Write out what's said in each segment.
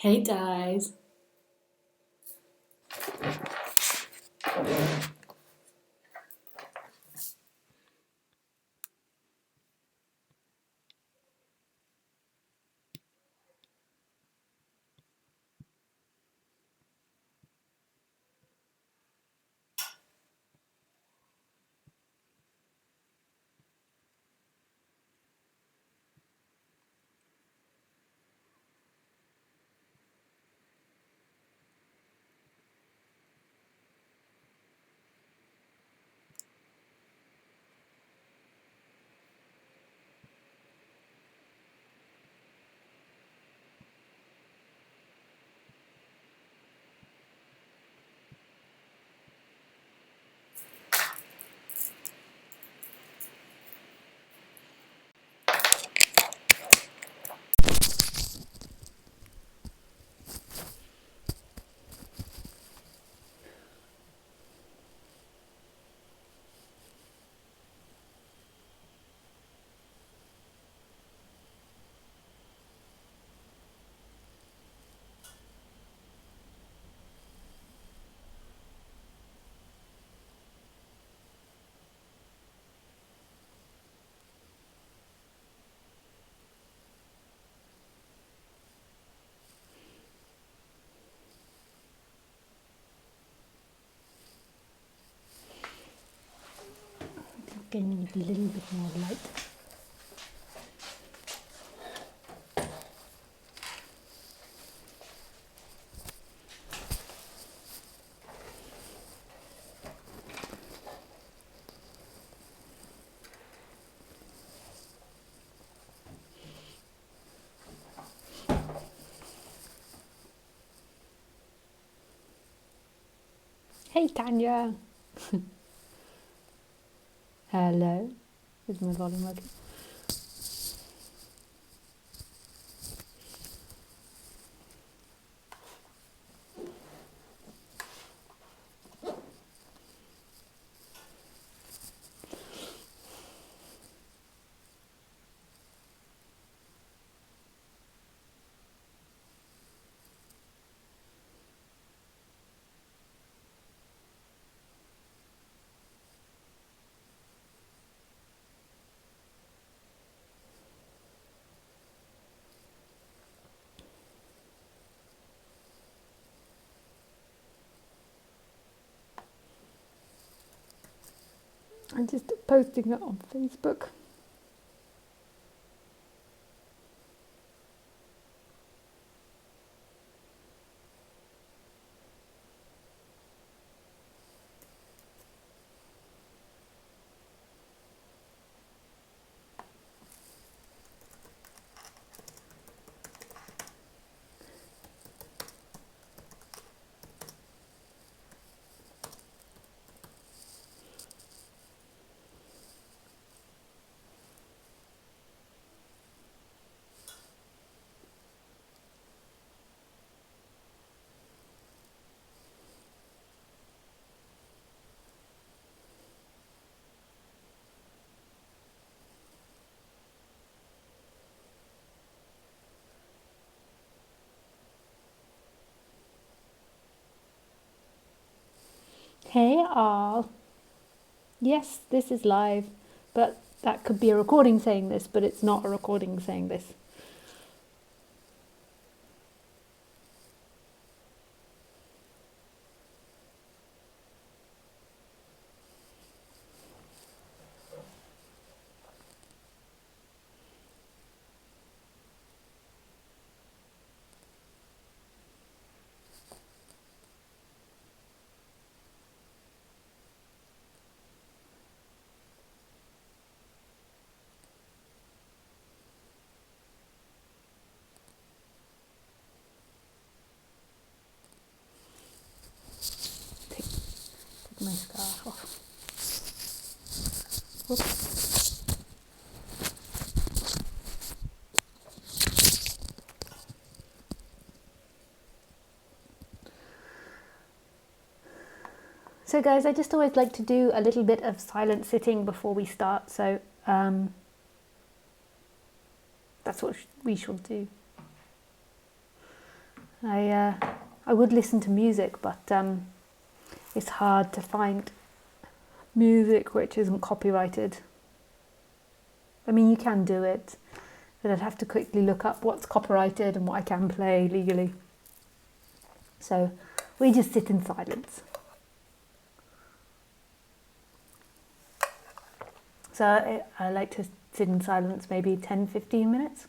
Hey guys. I need a little bit more light. Hey Tanya! Hello. Is my volume working? I'm just posting it on Facebook. Hey all. Yes, this is live, but that could be a recording saying this, but it's not a recording saying this. Take my scarf off. Oops. So guys, I just always like to do a little bit of silent sitting before we start, so that's what we shall do. I would listen to music, but it's hard to find music which isn't copyrighted. I mean, you can do it, but I'd have to quickly look up what's copyrighted and what I can play legally. So we just sit in silence. So I like to sit in silence maybe 10-15 minutes.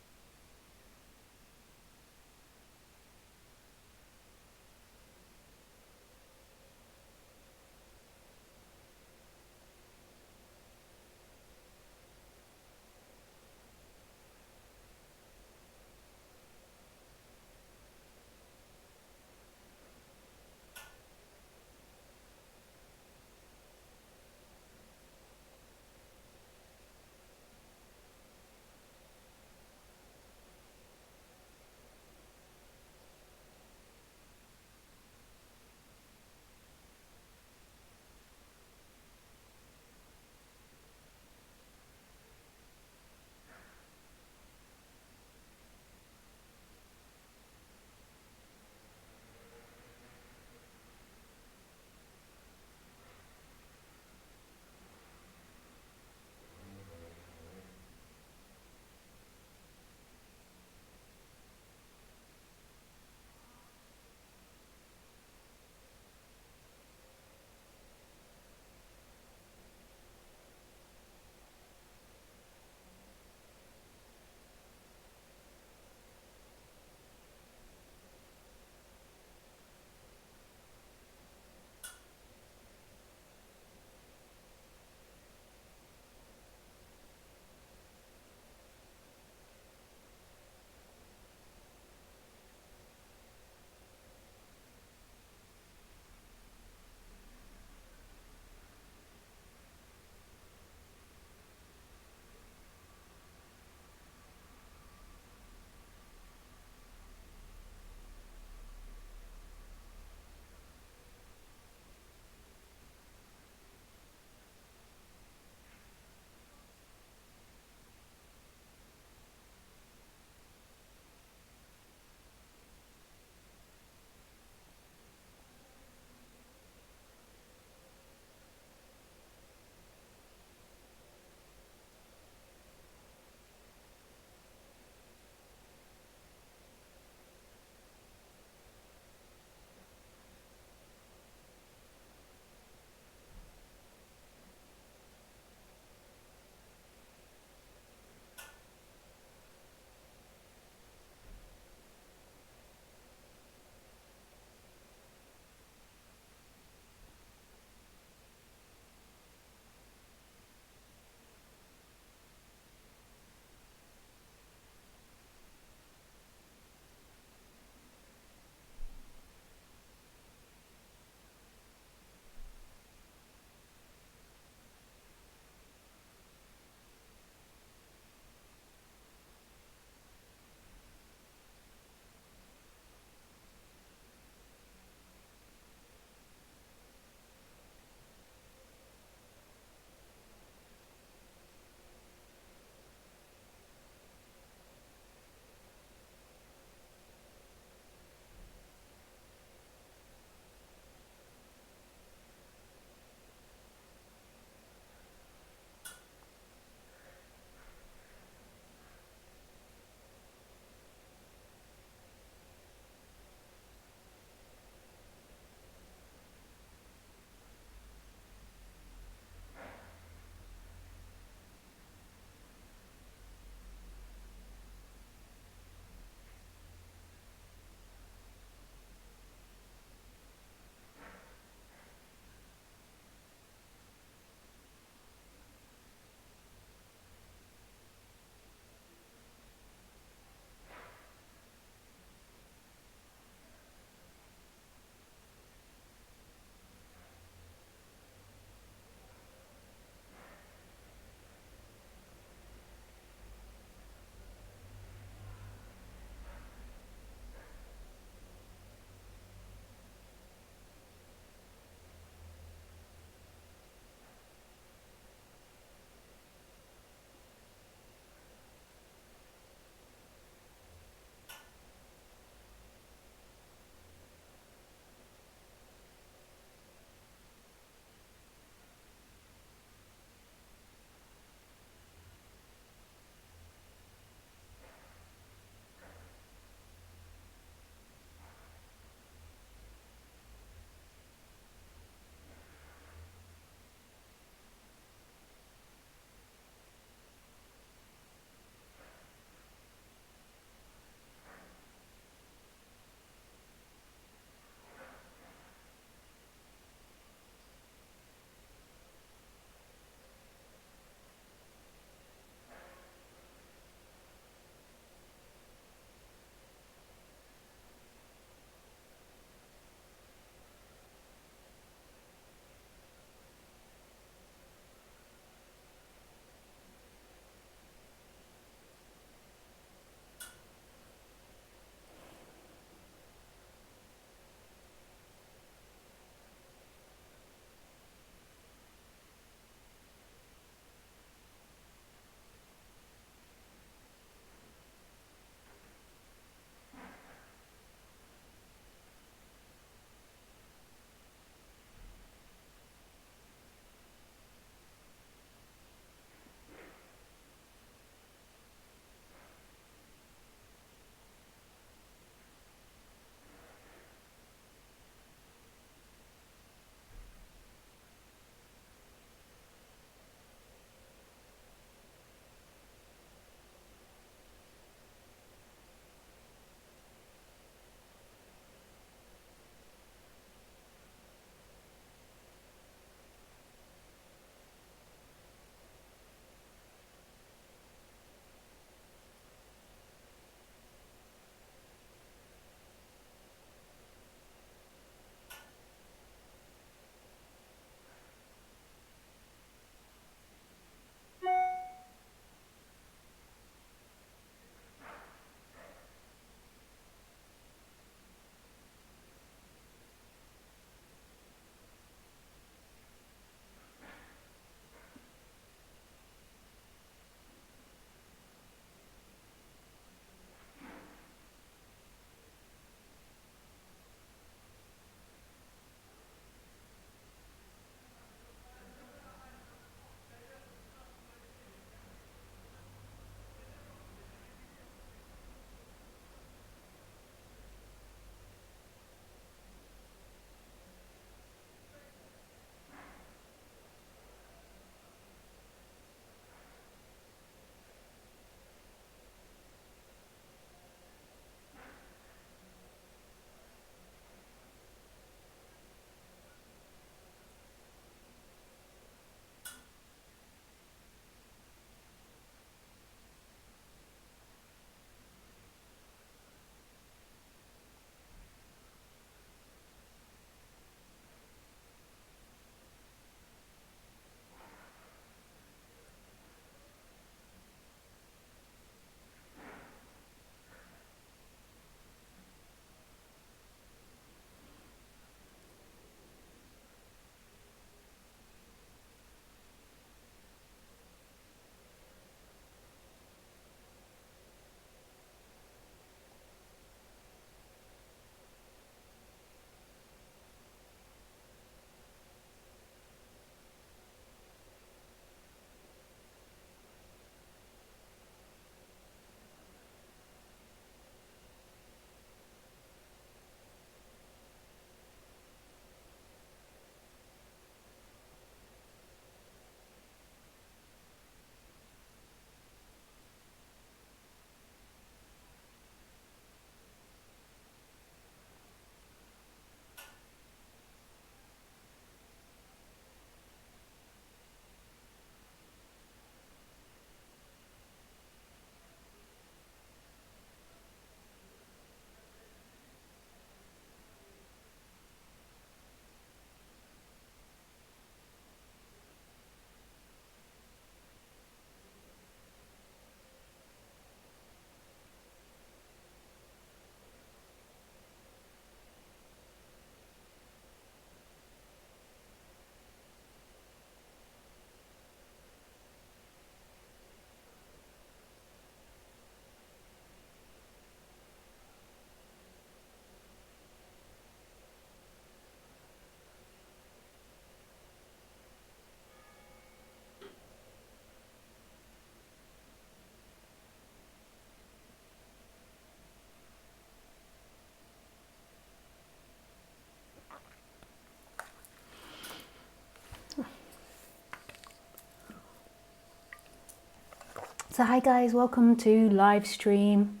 So hi guys, welcome to live stream.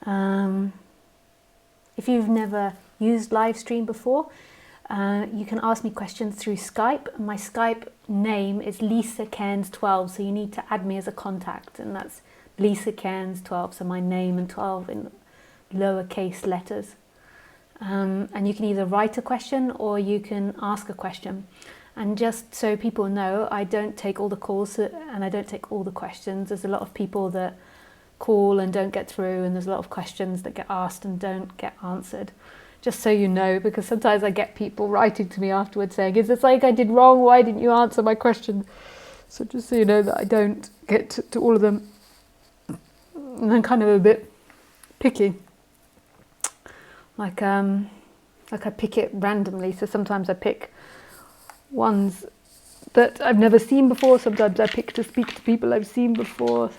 If you've never used live stream before, you can ask me questions through Skype. My Skype name is Lisa Cairns 12, so you need to add me as a contact, and that's Lisa Cairns 12, so my name and 12 in lowercase letters. And you can either write a question or you can ask a question. And just so people know, I don't take all the calls and I don't take all the questions. There's a lot of people that call and don't get through, and there's a lot of questions that get asked and don't get answered. Just so you know, because sometimes I get people writing to me afterwards saying, is this like I did wrong? Why didn't you answer my question? So just so you know that I don't get to all of them. And I'm kind of a bit picky. Like I pick it randomly, so sometimes I pick ones that I've never seen before, sometimes I pick to speak to people I've seen before,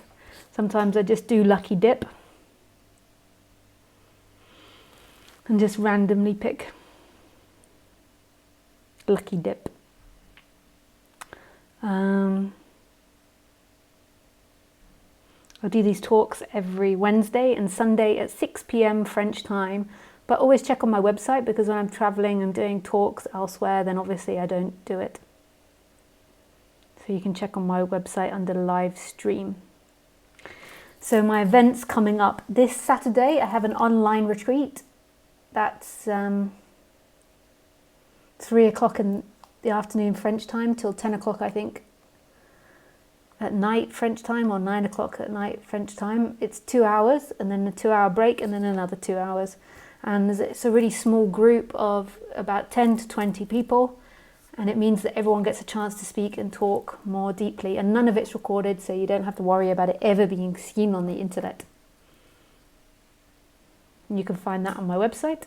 sometimes I just do lucky dip and just randomly pick lucky dip. I do these talks every Wednesday and Sunday at 6 p.m. French time. But always check on my website, because when I'm traveling and doing talks elsewhere, then obviously I don't do it. So you can check on my website under live stream. So my events coming up this Saturday, I have an online retreat. That's 3 o'clock in the afternoon French time till 10 o'clock, I think, at night French time, or 9 o'clock at night French time. It's 2 hours and then a 2-hour break and then another 2 hours. And it's a really small group of about 10 to 20 people, and it means that everyone gets a chance to speak and talk more deeply, and none of it's recorded, so you don't have to worry about it ever being seen on the internet. And you can find that on my website.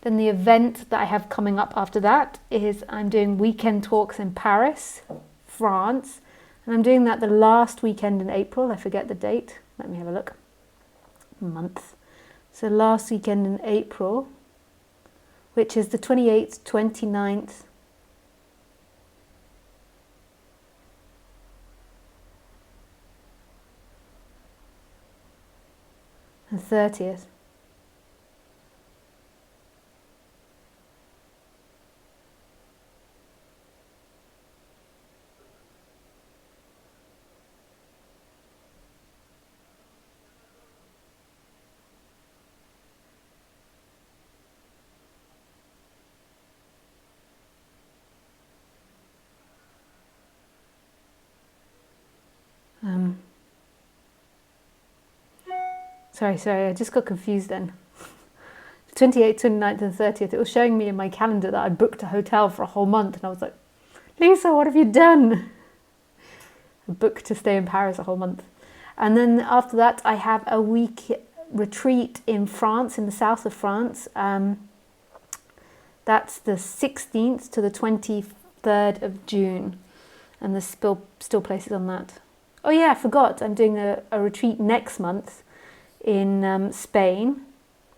Then the event that I have coming up after that is I'm doing weekend talks in Paris, France, and I'm doing that the last weekend in April. I forget the date. Let me have a look. Month. So last weekend in April, which is the 28th, 29th, and 30th. Sorry, I just got confused then. 28th, 29th and 30th, it was showing me in my calendar that I booked a hotel for a whole month, and I was like, Lisa, what have you done? I booked to stay in Paris a whole month. And then after that, I have a week retreat in France, in the south of France. That's the 16th to the 23rd of June, and there's still places on that. Oh yeah, I forgot, I'm doing a retreat next month in Spain,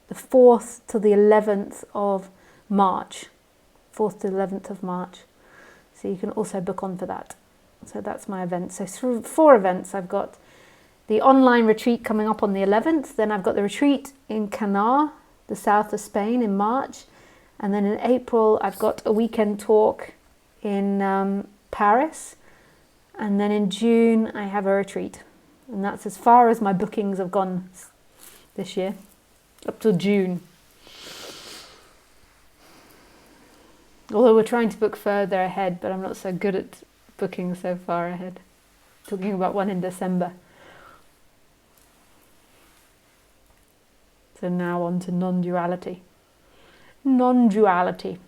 the 4th to the 11th of March. 4th to the 11th of March. So you can also book on for that. So that's my event. So through 4 events, I've got the online retreat coming up on the 11th. Then I've got the retreat in Cairns, the south of Spain, in March. And then in April, I've got a weekend talk in Paris. And then in June, I have a retreat. And that's as far as my bookings have gone this year, up till June. Although we're trying to book further ahead, but I'm not so good at booking so far ahead. Talking about one in December. So now on to non-duality. Non-duality.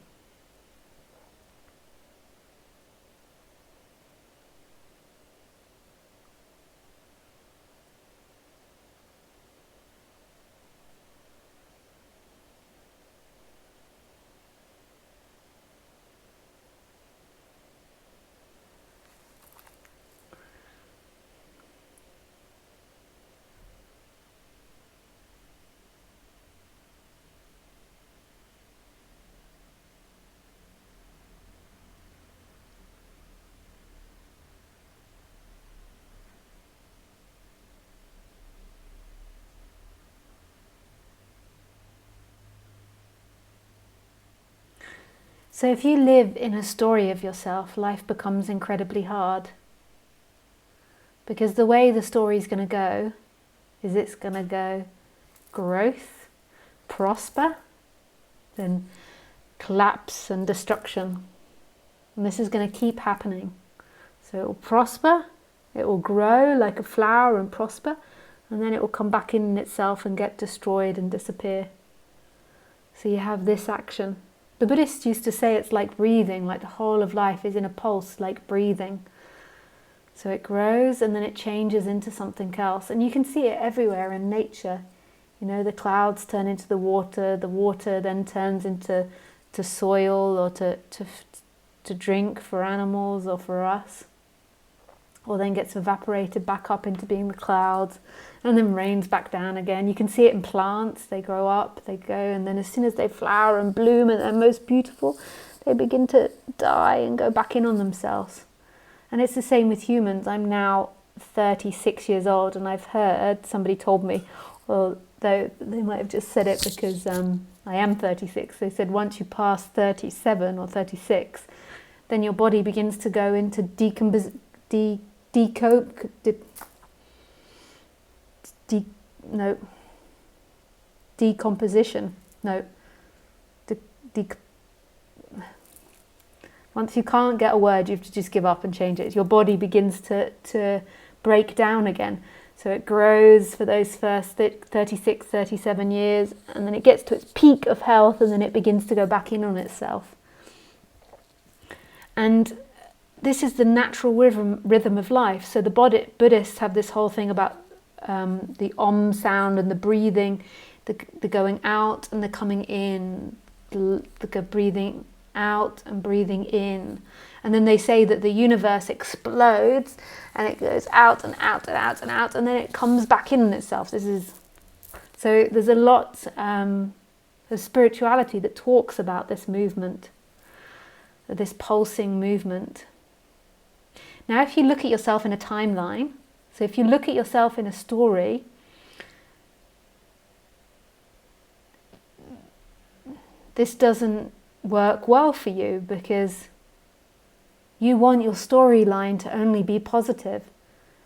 So if you live in a story of yourself, life becomes incredibly hard. Because the way the story is going to go is it's going to go growth, prosper, then collapse and destruction. And this is going to keep happening. So it will prosper, it will grow like a flower and prosper, and then it will come back in itself and get destroyed and disappear. So you have this action. The Buddhists used to say it's like breathing, like the whole of life is in a pulse, like breathing. So it grows and then it changes into something else. And you can see it everywhere in nature. You know, the clouds turn into the water then turns into soil or to drink for animals or for us. Or then gets evaporated back up into being the clouds and then rains back down again. You can see it in plants. They grow up, they go, and then as soon as they flower and bloom and they're most beautiful, they begin to die and go back in on themselves. And it's the same with humans. I'm now 36 years old, and I've heard, somebody told me, well, though they might have just said it because I am 36. They said once you pass 37 or 36, then your body begins to go into decomposition. Once you can't get a word, you have to just give up and change it. Your body begins to break down again. So it grows for those first 36, 37 years, and then it gets to its peak of health, and then it begins to go back in on itself. And this is the natural rhythm of life. So the Buddhists have this whole thing about the Om sound and the breathing, the going out and the coming in, the breathing out and breathing in. And then they say that the universe explodes and it goes out and out and out and out, and then it comes back in itself. So there's a lot of spirituality that talks about this movement, this pulsing movement. Now, if you look at yourself in a timeline, so if you look at yourself in a story, this doesn't work well for you because you want your storyline to only be positive,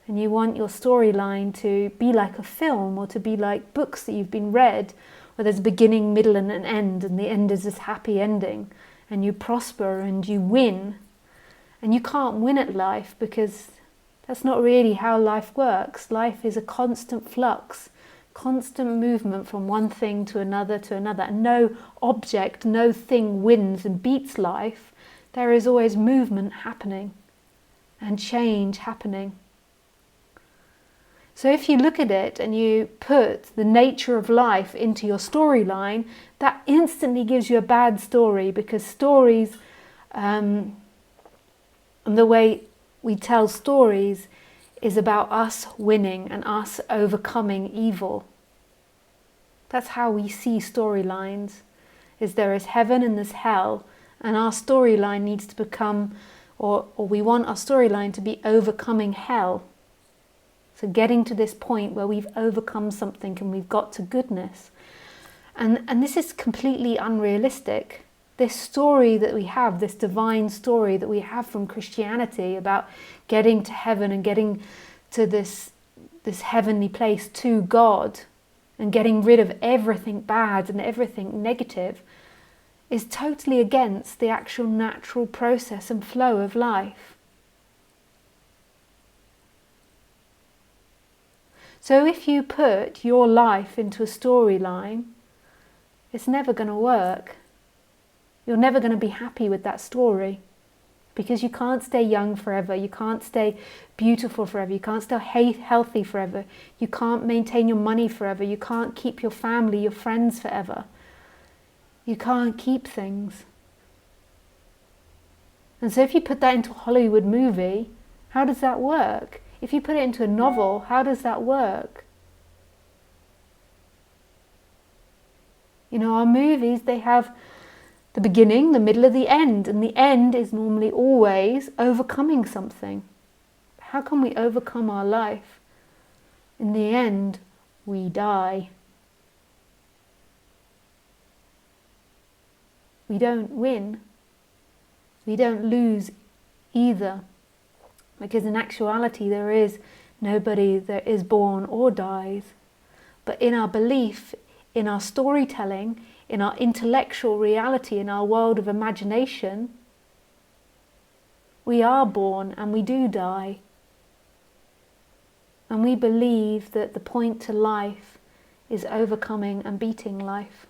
and you want your storyline to be like a film or to be like books that you've been read, where there's a beginning, middle and an end, and the end is this happy ending, and you prosper and you win. And you can't win at life because that's not really how life works. Life is a constant flux, constant movement from one thing to another to another. And no object, no thing wins and beats life. There is always movement happening and change happening. So if you look at it and you put the nature of life into your storyline, that instantly gives you a bad story, because stories and the way we tell stories is about us winning and us overcoming evil. That's how we see storylines, is there is heaven and there's hell, and our storyline needs to become, or we want our storyline to be overcoming hell. So getting to this point where we've overcome something and we've got to goodness. And this is completely unrealistic. This story that we have, this divine story that we have from Christianity about getting to heaven and getting to this heavenly place to God and getting rid of everything bad and everything negative, is totally against the actual natural process and flow of life. So if you put your life into a storyline, it's never going to work. You're never going to be happy with that story, because you can't stay young forever, you can't stay beautiful forever, you can't stay healthy forever, you can't maintain your money forever, you can't keep your family, your friends forever. You can't keep things. And so if you put that into a Hollywood movie, how does that work? If you put it into a novel, how does that work? You know, our movies, they have the beginning, the middle, and the end. And the end is normally always overcoming something. How can we overcome our life? In the end, we die. We don't win. We don't lose either, because in actuality there is nobody that is born or dies. But in our belief, in our storytelling, in our intellectual reality, in our world of imagination, we are born and we do die. And we believe that the point to life is overcoming and beating life.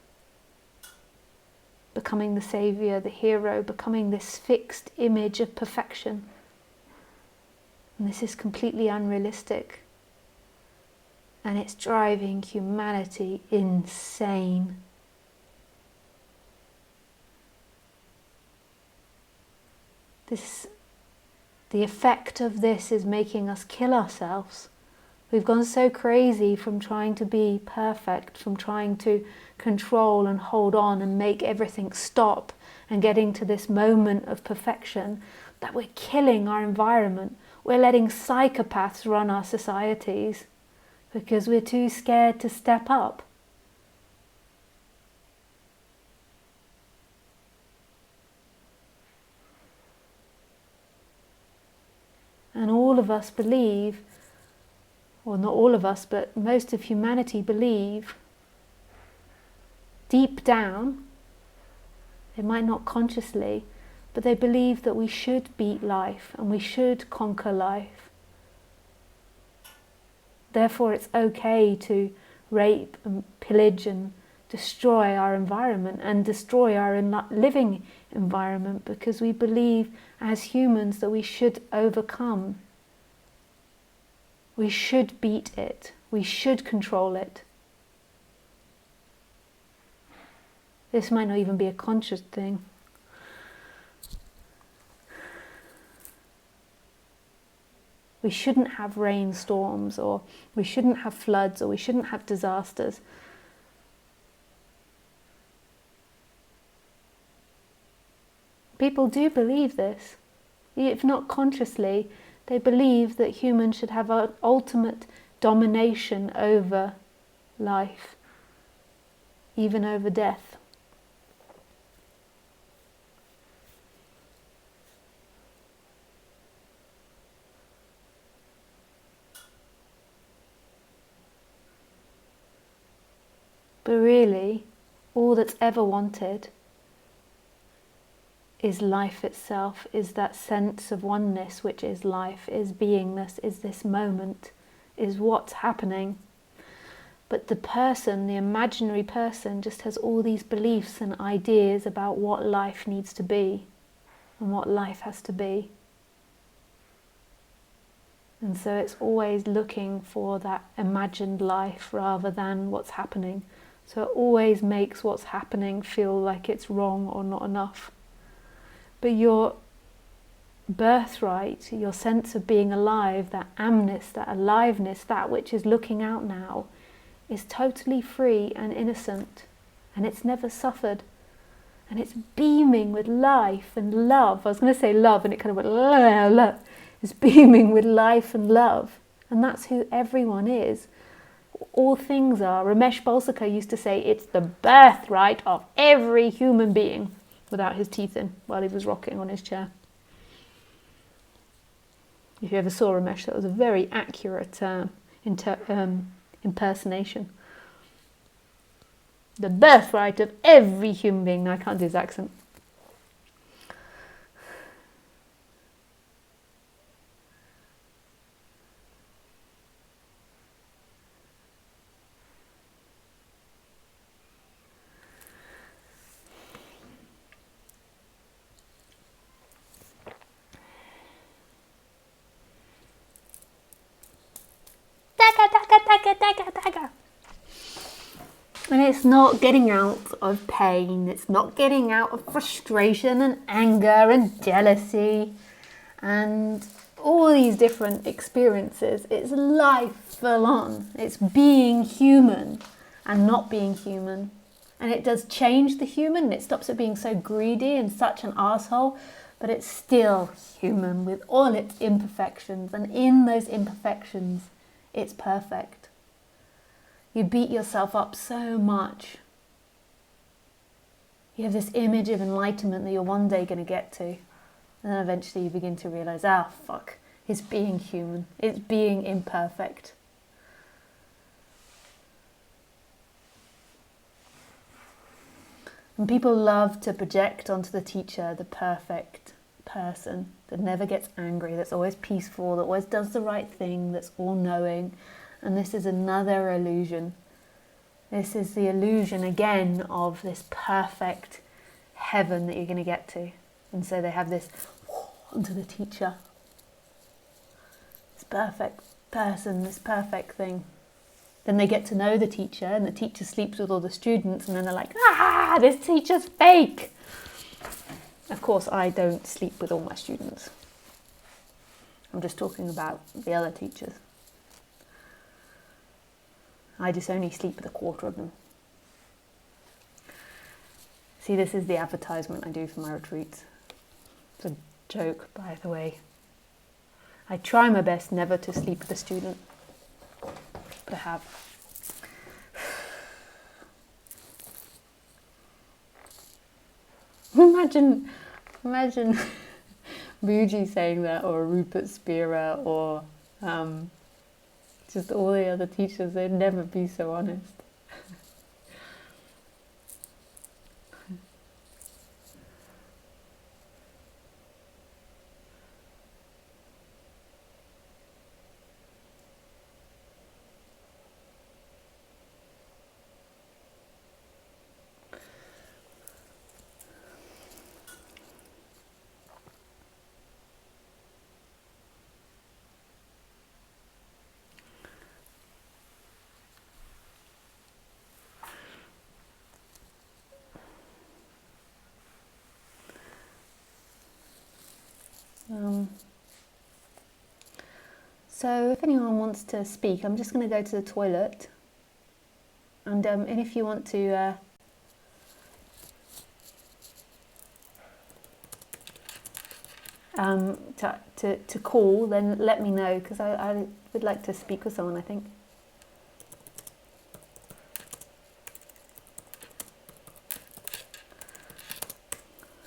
Becoming the saviour, the hero, becoming this fixed image of perfection. And this is completely unrealistic. And it's driving humanity insane. The effect of this is making us kill ourselves. We've gone so crazy from trying to be perfect, from trying to control and hold on and make everything stop and getting to this moment of perfection, that we're killing our environment. We're letting psychopaths run our societies because we're too scared to step up. And all of us believe, or not all of us, but most of humanity believe, deep down, they might not consciously, but they believe that we should beat life and we should conquer life. Therefore it's okay to rape and pillage and destroy our environment and destroy our living environment, because we believe as humans that we should overcome. We should beat it. We should control it. This might not even be a conscious thing. We shouldn't have rainstorms, or we shouldn't have floods, or we shouldn't have disasters. People do believe this. If not consciously, they believe that humans should have ultimate domination over life, even over death. But really, all that's ever wanted is life itself, is that sense of oneness, which is life, is beingness, is this moment, is what's happening. But the person, the imaginary person, just has all these beliefs and ideas about what life needs to be and what life has to be. And so it's always looking for that imagined life rather than what's happening. So it always makes what's happening feel like it's wrong or not enough. But your birthright, your sense of being alive, that amness, that aliveness, that which is looking out now, is totally free and innocent. And it's never suffered. And it's beaming with life and love. I was going to say love, and it kind of went, love. It's beaming with life and love. And that's who everyone is. All things are. Ramesh Balsekar used to say it's the birthright of every human being, without his teeth in, while he was rocking on his chair. If you ever saw Ramesh, that was a very accurate impersonation. The birthright of every human being. Now I can't do his accent. And it's not getting out of pain, it's not getting out of frustration and anger and jealousy and all these different experiences. It's life full on. It's being human and not being human. And it does change the human. It stops it being so greedy and such an arsehole, but it's still human with all its imperfections. And in those imperfections, it's perfect. You beat yourself up so much. You have this image of enlightenment that you're one day going to get to. And then eventually you begin to realise, ah, fuck, it's being human. It's being imperfect. And people love to project onto the teacher the perfect person that never gets angry, that's always peaceful, that always does the right thing, that's all-knowing. And this is another illusion. This is the illusion again of this perfect heaven that you're going to get to. And so they have this onto the teacher. This perfect person, this perfect thing. Then they get to know the teacher, and the teacher sleeps with all the students, and then they're like, ah, this teacher's fake. Of course, I don't sleep with all my students. I'm just talking about the other teachers. I just only sleep with a quarter of them. See, this is the advertisement I do for my retreats. It's a joke, by the way. I try my best never to sleep with a student, but I have. Imagine Muji saying that, or Rupert Spira, or just all the other teachers. They'd never be so honest. So if anyone wants to speak, I'm just going to go to the toilet, and if you want to call, then let me know, because I would like to speak with someone, I think.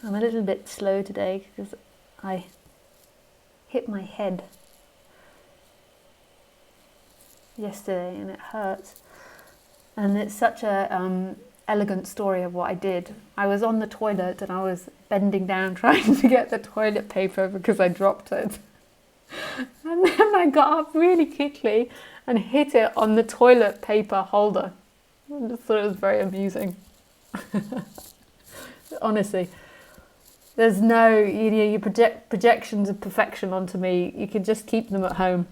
I'm a little bit slow today because I hit my head yesterday and it hurts. And it's such a elegant story of what I did. I was on the toilet and I was bending down trying to get the toilet paper because I dropped it. And then I got up really quickly and hit it on the toilet paper holder. I just thought it was very amusing. Honestly. There's no, you project projections of perfection onto me. You can just keep them at home.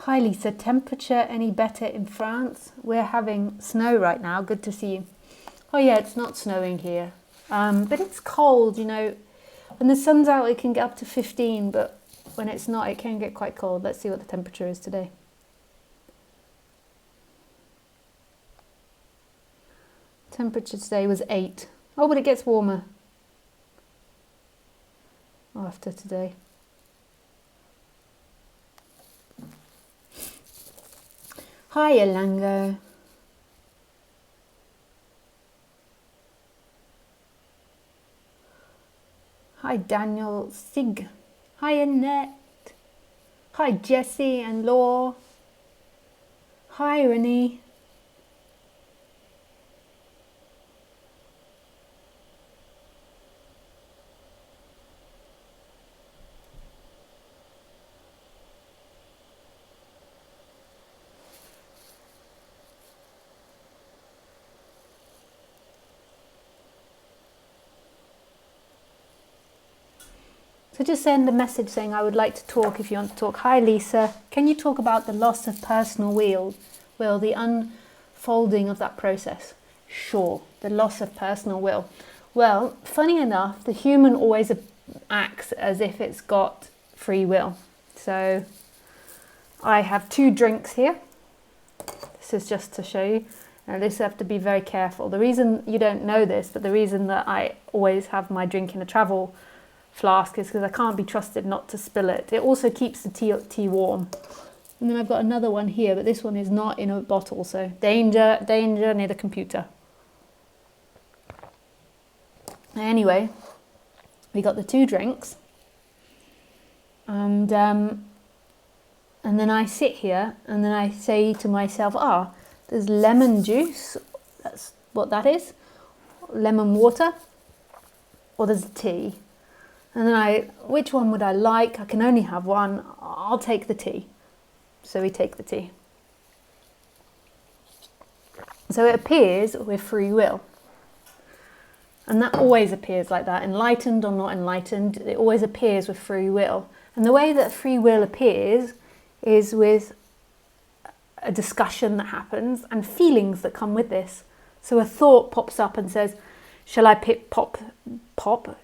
Hi Lisa, temperature any better in France? We're having snow right now, good to see you. Oh yeah, it's not snowing here, but it's cold, you know. When the sun's out it can get up to 15, but when it's not it can get quite cold. Let's see what the temperature is today. Temperature today was 8. Oh, but it gets warmer after today. Hi, Elango. Hi, Daniel Sig. Hi, Annette. Hi, Jessie and Law. Hi, Renee. So just send a message saying I would like to talk if you want to talk. Hi Lisa, can you talk about the loss of personal will, the unfolding of that process? Sure, the loss of personal will. Well, funny enough, the human always acts as if it's got free will. So I have 2 drinks here. This is just to show you. Now this have to be very careful. The reason you don't know this, but the reason that I always have my drink in a travel flask is because I can't be trusted not to spill it. It also keeps the tea warm. And then I've got another one here, but this one is not in a bottle, so danger near the computer. Anyway, we got the 2 drinks, and then I sit here and then I say to myself, there's lemon juice, that's what that is, lemon water, or there's tea. And then which one would I like? I can only have one. I'll take the tea. So we take the tea. So it appears with free will. And that always appears like that. Enlightened or not enlightened, it always appears with free will. And the way that free will appears is with a discussion that happens and feelings that come with this. So a thought pops up and says, shall I pick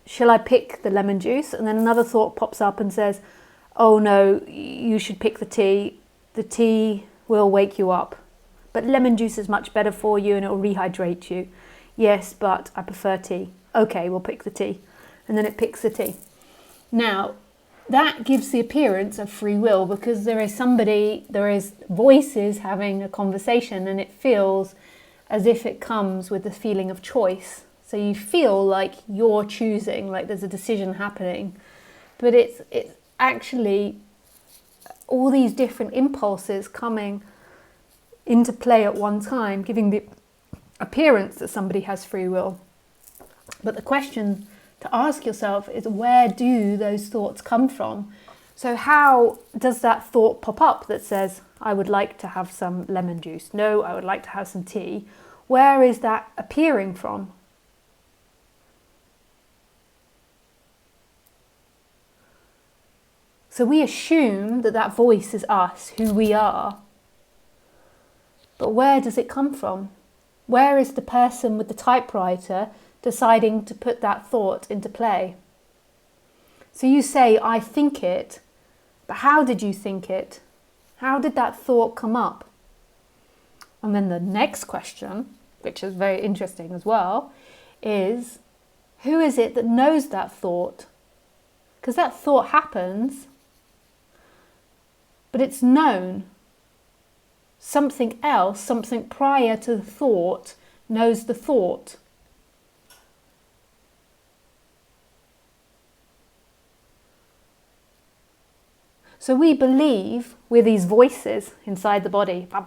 shall I pick the lemon juice? And then another thought pops up and says, oh no, you should pick the tea. The tea will wake you up. But lemon juice is much better for you and it will rehydrate you. Yes, but I prefer tea. Okay, we'll pick the tea. And then it picks the tea. Now, that gives the appearance of free will because there is voices having a conversation and it feels as if it comes with the feeling of choice. So you feel like you're choosing, like there's a decision happening, but it's actually all these different impulses coming into play at one time, giving the appearance that somebody has free will. But the question to ask yourself is, where do those thoughts come from? So how does that thought pop up that says, I would like to have some lemon juice? No, I would like to have some tea. Where is that appearing from? So we assume that that voice is us, who we are. But where does it come from? Where is the person with the typewriter deciding to put that thought into play? So you say, I think it, but how did you think it? How did that thought come up? And then the next question, which is very interesting as well, is who is it that knows that thought? Because that thought happens, but it's known. Something else, something prior to the thought, knows the thought. So we believe we're these voices inside the body. And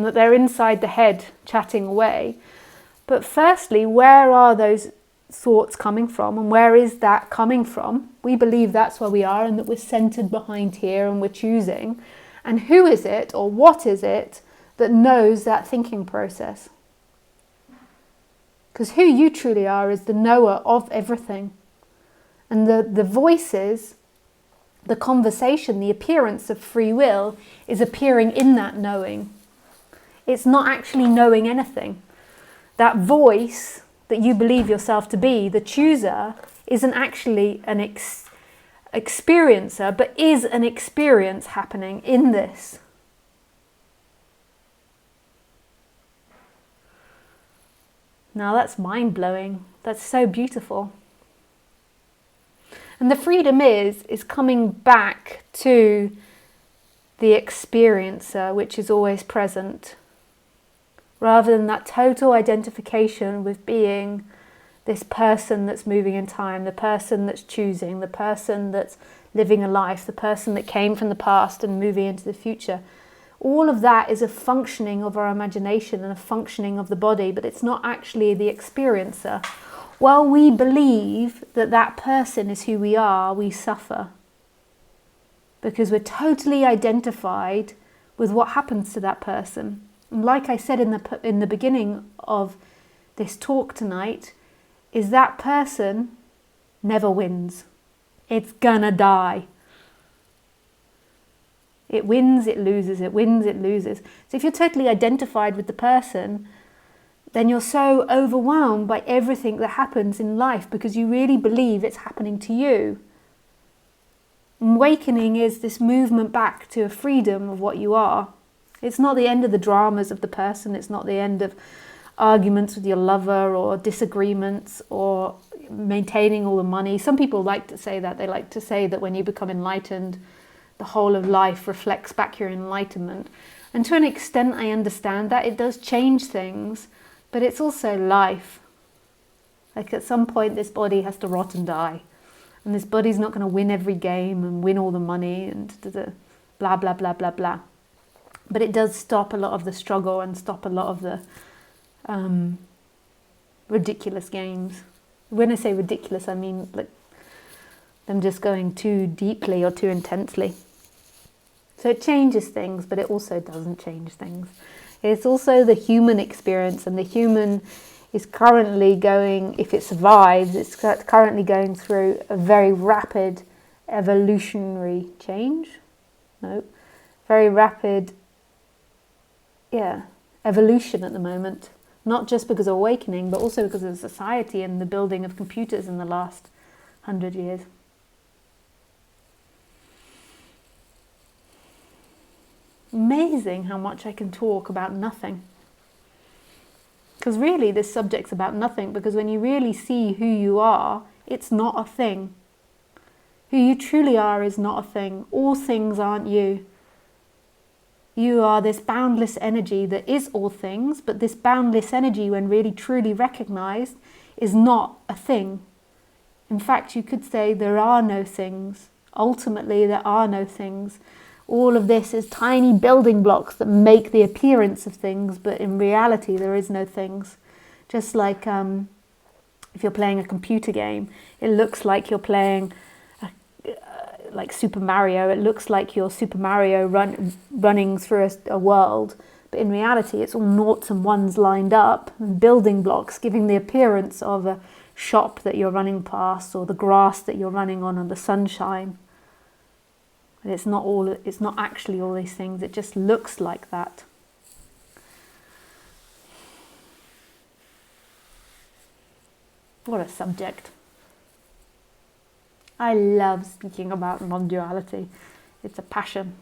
that they're inside the head chatting away. But firstly, where are those thoughts coming from and where is that coming from? We believe that's where we are and that we're centered behind here and we're choosing. And who is it or what is it that knows that thinking process? Because who you truly are is the knower of everything. And the voices, the conversation, the appearance of free will is appearing in that knowing. It's not actually knowing anything. That voice that you believe yourself to be, the chooser, isn't actually an experiencer, but is an experience happening in this. Now that's mind-blowing. That's so beautiful. And the freedom is coming back to the experiencer, which is always present, rather than that total identification with being this person that's moving in time, the person that's choosing, the person that's living a life, the person that came from the past and moving into the future. All of that is a functioning of our imagination and a functioning of the body, but it's not actually the experiencer. While we believe that that person is who we are, we suffer because we're totally identified with what happens to that person. And like I said in the beginning of this talk tonight, is that person never wins. It's gonna die. It wins, it loses, it wins, it loses. So if you're totally identified with the person, then you're so overwhelmed by everything that happens in life because you really believe it's happening to you. And awakening is this movement back to a freedom of what you are. It's not the end of the dramas of the person. It's not the end of arguments with your lover or disagreements or maintaining all the money. Some people like to say that. They like to say that when you become enlightened, the whole of life reflects back your enlightenment. And to an extent, I understand that. It does change things, but it's also life. Like at some point, this body has to rot and die. And this body's not going to win every game and win all the money and blah, blah, blah, blah, blah. But it does stop a lot of the struggle and stop a lot of the ridiculous games. When I say ridiculous, I mean like them just going too deeply or too intensely. So it changes things, but it also doesn't change things. It's also the human experience, and the human is currently going, if it survives, it's currently going through a very rapid evolutionary change. No, very rapid, evolution at the moment. Not just because of awakening, but also because of society and the building of computers in the last 100 years. Amazing how much I can talk about nothing. Because really this subject's about nothing, because when you really see who you are, it's not a thing. Who you truly are is not a thing. All things aren't you. You are this boundless energy that is all things, but this boundless energy, when really truly recognized, is not a thing. In fact, you could say there are no things. Ultimately, there are no things. All of this is tiny building blocks that make the appearance of things, but in reality, there is no things. Just like if you're playing a computer game, it looks like you're playing like Super Mario. It looks like you're Super Mario running through a world, but in reality, it's all noughts and ones lined up, and building blocks giving the appearance of a shop that you're running past, or the grass that you're running on, or the sunshine. And it's not actually all these things. It just looks like that. What a subject. I love speaking about non-duality. It's a passion.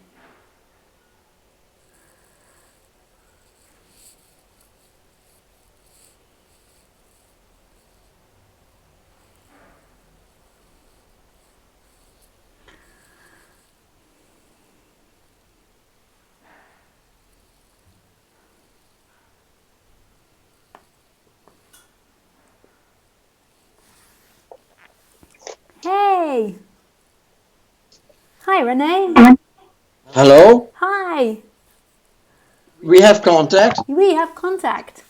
Hey! Hi, Renee. Hello? Hi. We have contact. We have contact.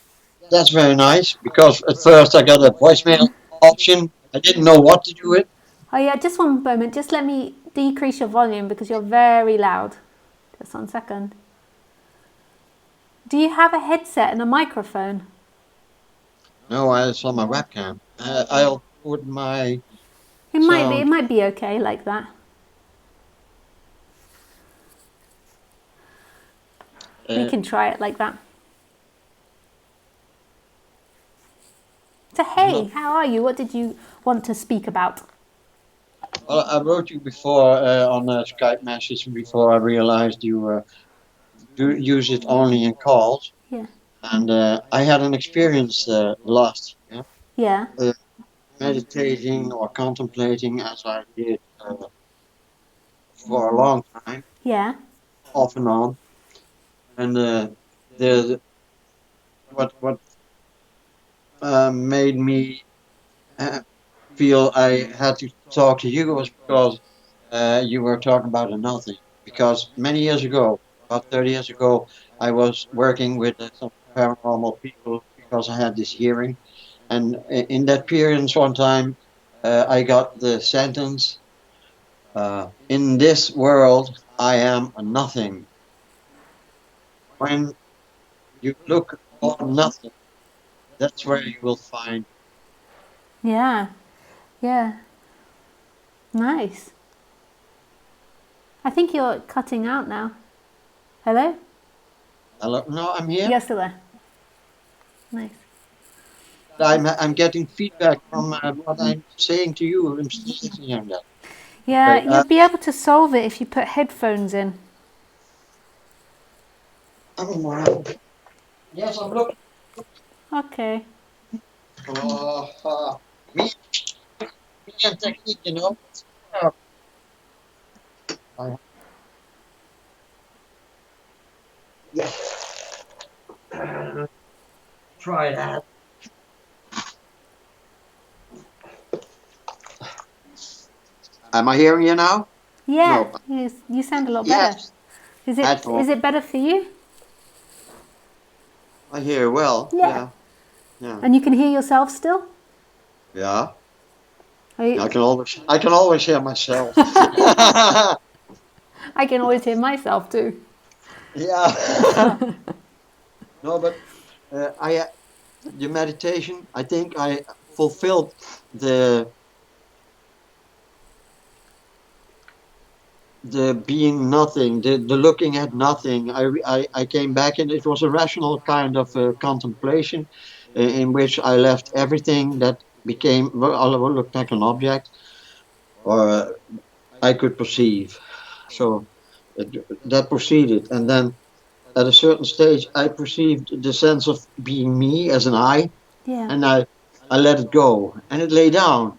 That's very nice, because at first I got a voicemail option. I didn't know what to do with. Oh yeah, just one moment. Just let me decrease your volume because you're very loud. Just 1 second. Do you have a headset and a microphone? No, I saw my webcam. I'll put my It sound. might be okay like that. We Uh, can try it like that. So it's hey, not. how are you? What did you want to speak about? Well, I wrote you before on a Skype message before I realized you do use it only in calls. Yeah. And I had an experience last year, Yeah. uh, meditating or contemplating as I did for a long time, Yeah. off and on. And the what made me uh, feel I had to talk to you was because you were talking about a nothing. Because many years ago, about 30 years ago, I was working with some paranormal people because I had this hearing. And in that period, one time, I got the sentence, in this world, I am a nothing. When you look on nothing, that's where you will find. Yeah. Yeah. Nice. I think you're cutting out now. Hello? Hello, no, I'm here. You're still there. Nice. I'm getting feedback from what I'm saying to you. I'm still listening on that. Yeah, Okay. you'd be able to solve it if you put headphones in. Oh, yes, I'm looking. Okay. Uh, me, me and technique, you know. Uh, I, yeah. Try that. Am I hearing you now? Yeah, No. you sound a lot better. Yes. Is it Headphone. is it better for you? I hear well. Yeah. Yeah. Yeah. And you can hear yourself still? Yeah. Are you, I can always hear myself. I can always hear myself too. Yeah. No, but I the meditation. I think I fulfilled the the being nothing, the looking at nothing. I came back and it was a rational kind of contemplation in which I left everything that became, well, I looked like an object or I could perceive. So it, that proceeded. And then at a certain stage, I perceived the sense of being me as an I, Yeah. and I let it go and it lay down.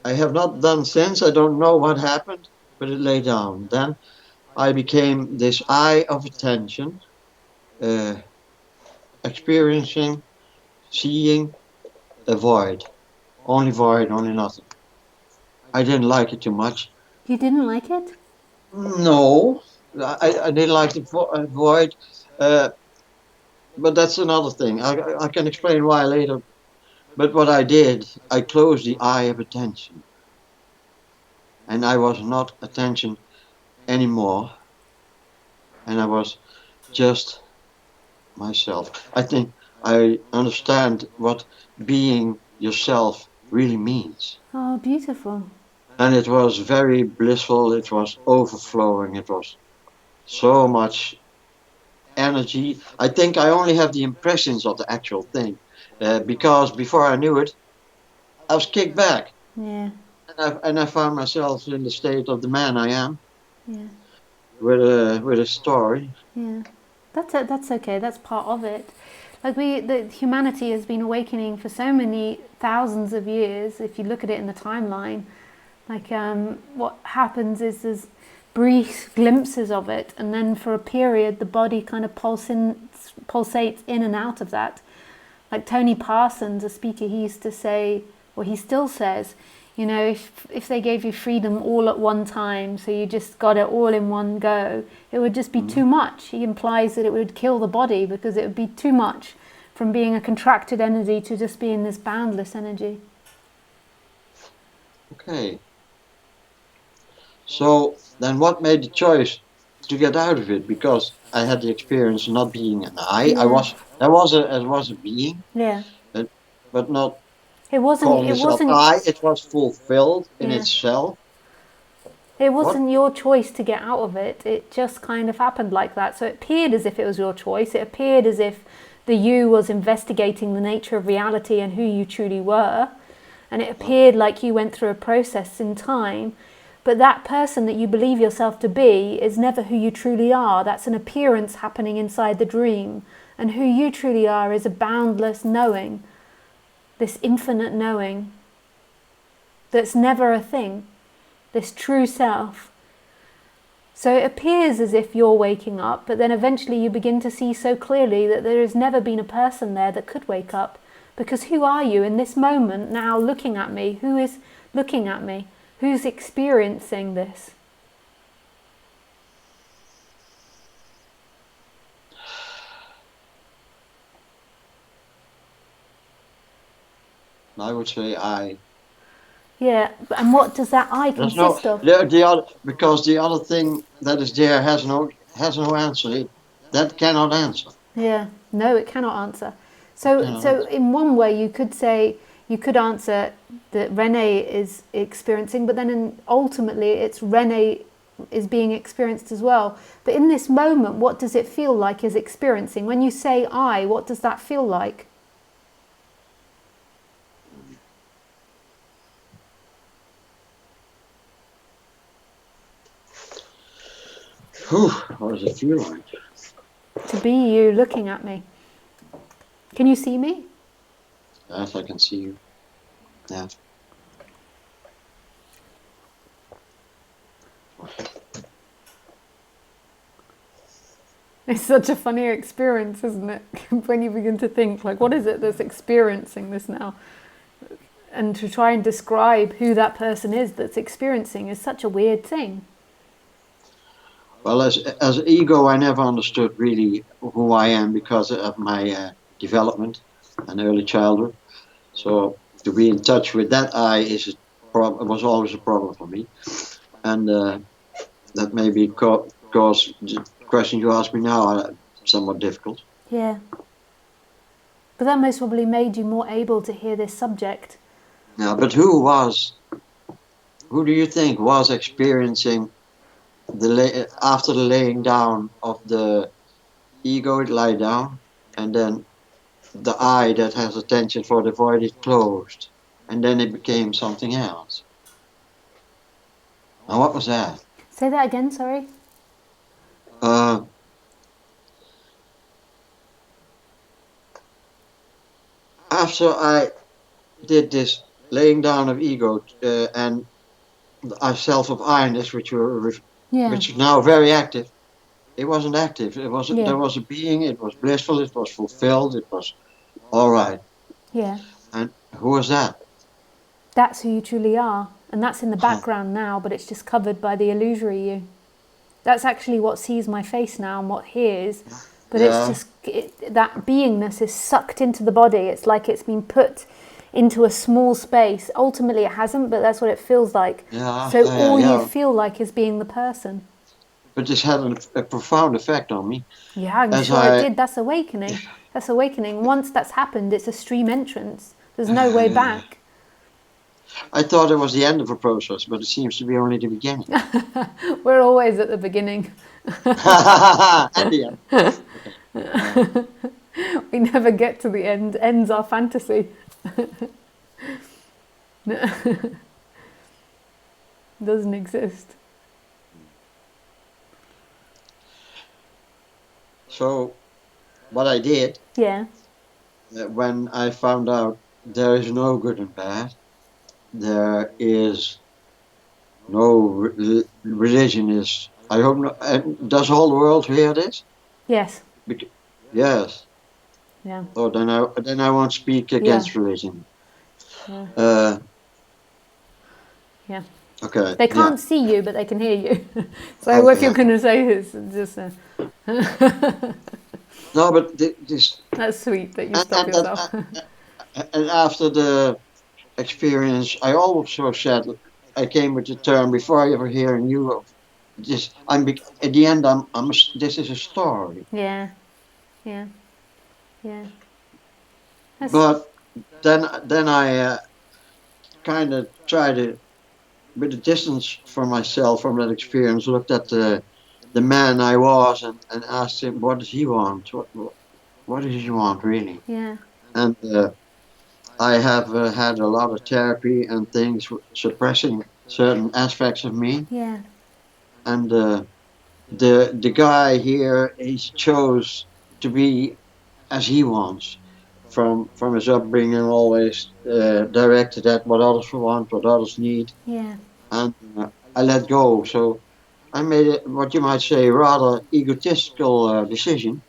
I have not done since. I don't know what happened, but it lay down. Then I became this eye of attention, uh, experiencing, seeing a void, only nothing. I didn't like it too much. You didn't like it? No, I didn't like the void, uh, but that's another thing. I can explain why later. But what I did, I closed the eye of attention, and I was not attention anymore, and I was just myself. I think I understand what being yourself really means. Oh, beautiful. And it was very blissful, it was overflowing, it was so much energy. I think I only have the impressions of the actual thing because before I knew it, I was kicked back. Yeah. And I found myself in the state of the man I am Yeah. with a story. Yeah. That's okay. That's part of it. Like the humanity has been awakening for so many thousands of years. If you look at it in the timeline, like what happens is there's brief glimpses of it, and then for a period the body kind of pulsates in and out of that. Like Tony Parsons, a speaker, he used to say, or he still says, you know, if they gave you freedom all at one time, so you just got it all in one go, it would just be Mm. too much. He implies that it would kill the body because it would be too much from being a contracted energy to just being this boundless energy. Okay. So then what made the choice to get out of it? Because I had the experience not being an I. Yeah, I was a being, yeah. but, but not It wasn't. calling It itself wasn't. I. It was fulfilled in Yeah. itself. It What? wasn't your choice to get out of it. It just kind of happened like that. So it appeared as if it was your choice. It appeared as if the you was investigating the nature of reality and who you truly were. And it Uh, appeared like you went through a process in time. But that person that you believe yourself to be is never who you truly are. That's an appearance happening inside the dream. And who you truly are is a boundless knowing, this infinite knowing that's never a thing, this true self. So it appears as if you're waking up, but then eventually you begin to see so clearly that there has never been a person there that could wake up. Because who are you in this moment now looking at me? Who is looking at me? Who's experiencing this? I would say I. Yeah, and what does that I There's no consist of? the other, because the other thing that is there has no answer. That cannot answer. Yeah, no, it cannot answer. It So, cannot so answer. in one way, you could say you could answer that Renee is experiencing, but then ultimately, it's Renee is being experienced as well. But in this moment, what does it feel like is experiencing? When you say I, what does that feel like? Whew, what does it feel like? To be you looking at me. Can you see me? Yes, I can see you. Yeah. It's such a funny experience, isn't it? When you begin to think, like, what is it that's experiencing this now? And to try and describe who that person is that's experiencing is such a weird thing. Well, as ego, I never understood really who I am because of my development and early childhood. So to be in touch with that I was always a problem for me, and that maybe cause the question you ask me now are somewhat difficult. Yeah. But that most probably made you more able to hear this subject. Yeah, but who do you think was experiencing after the laying down of the ego? It lie down, and then the eye that has attention for the void it closed, and then it became something else. Now what was that? Say that again, sorry. Uh, After I did this laying down of ego and the self of I-ness, Yeah. which is now very active. It wasn't active. Yeah. There was a being. It was blissful. It was fulfilled. It was all right. Yeah. And who was that? That's who you truly are. And that's in the background now, but it's just covered by the illusory you. That's actually what sees my face now and what hears. But it's Yeah, just that beingness is sucked into the body. It's like it's been put into a small space. Ultimately, it hasn't, but that's what it feels like. yeah, So yeah, all you yeah. feel like is being the person. But this had a profound effect on me. Yeah, I'm As sure it I, did. That's awakening. That's awakening. Once that's happened, it's a stream entrance. There's no way back. I thought it was the end of a process, but it seems to be only the beginning. We're always at the beginning. And the end. Okay. We never get to the end. Ends our fantasy. Doesn't exist. So what I did Yeah. when I found out there is no good and bad, there is no religion is. I hope not. Does the whole world hear this? Yes. Yes. Yeah. Oh, then I won't speak Yeah. against religion. Yeah. Uh, Yeah. okay. They Yeah. can't see you, but they can hear you. So what Okay. you're going Okay. to say is just No, but this that's sweet that you and stop yourself. and after the experience, I also said I came with the term before I ever hearing you of this. At the end. This is a story, Yeah. Yeah. Yeah. That's but then I kind of tried to, with the distance from myself from that experience, looked at the man I was and asked him, what does he want? What does he want really? yeah. And I have had a lot of therapy and things suppressing certain aspects of me. Yeah. And the guy here, he chose to be. as he wants. From his upbringing, always directed at what others want, what others need, Yeah. and I let go. So I made it, what you might say, rather egotistical decision.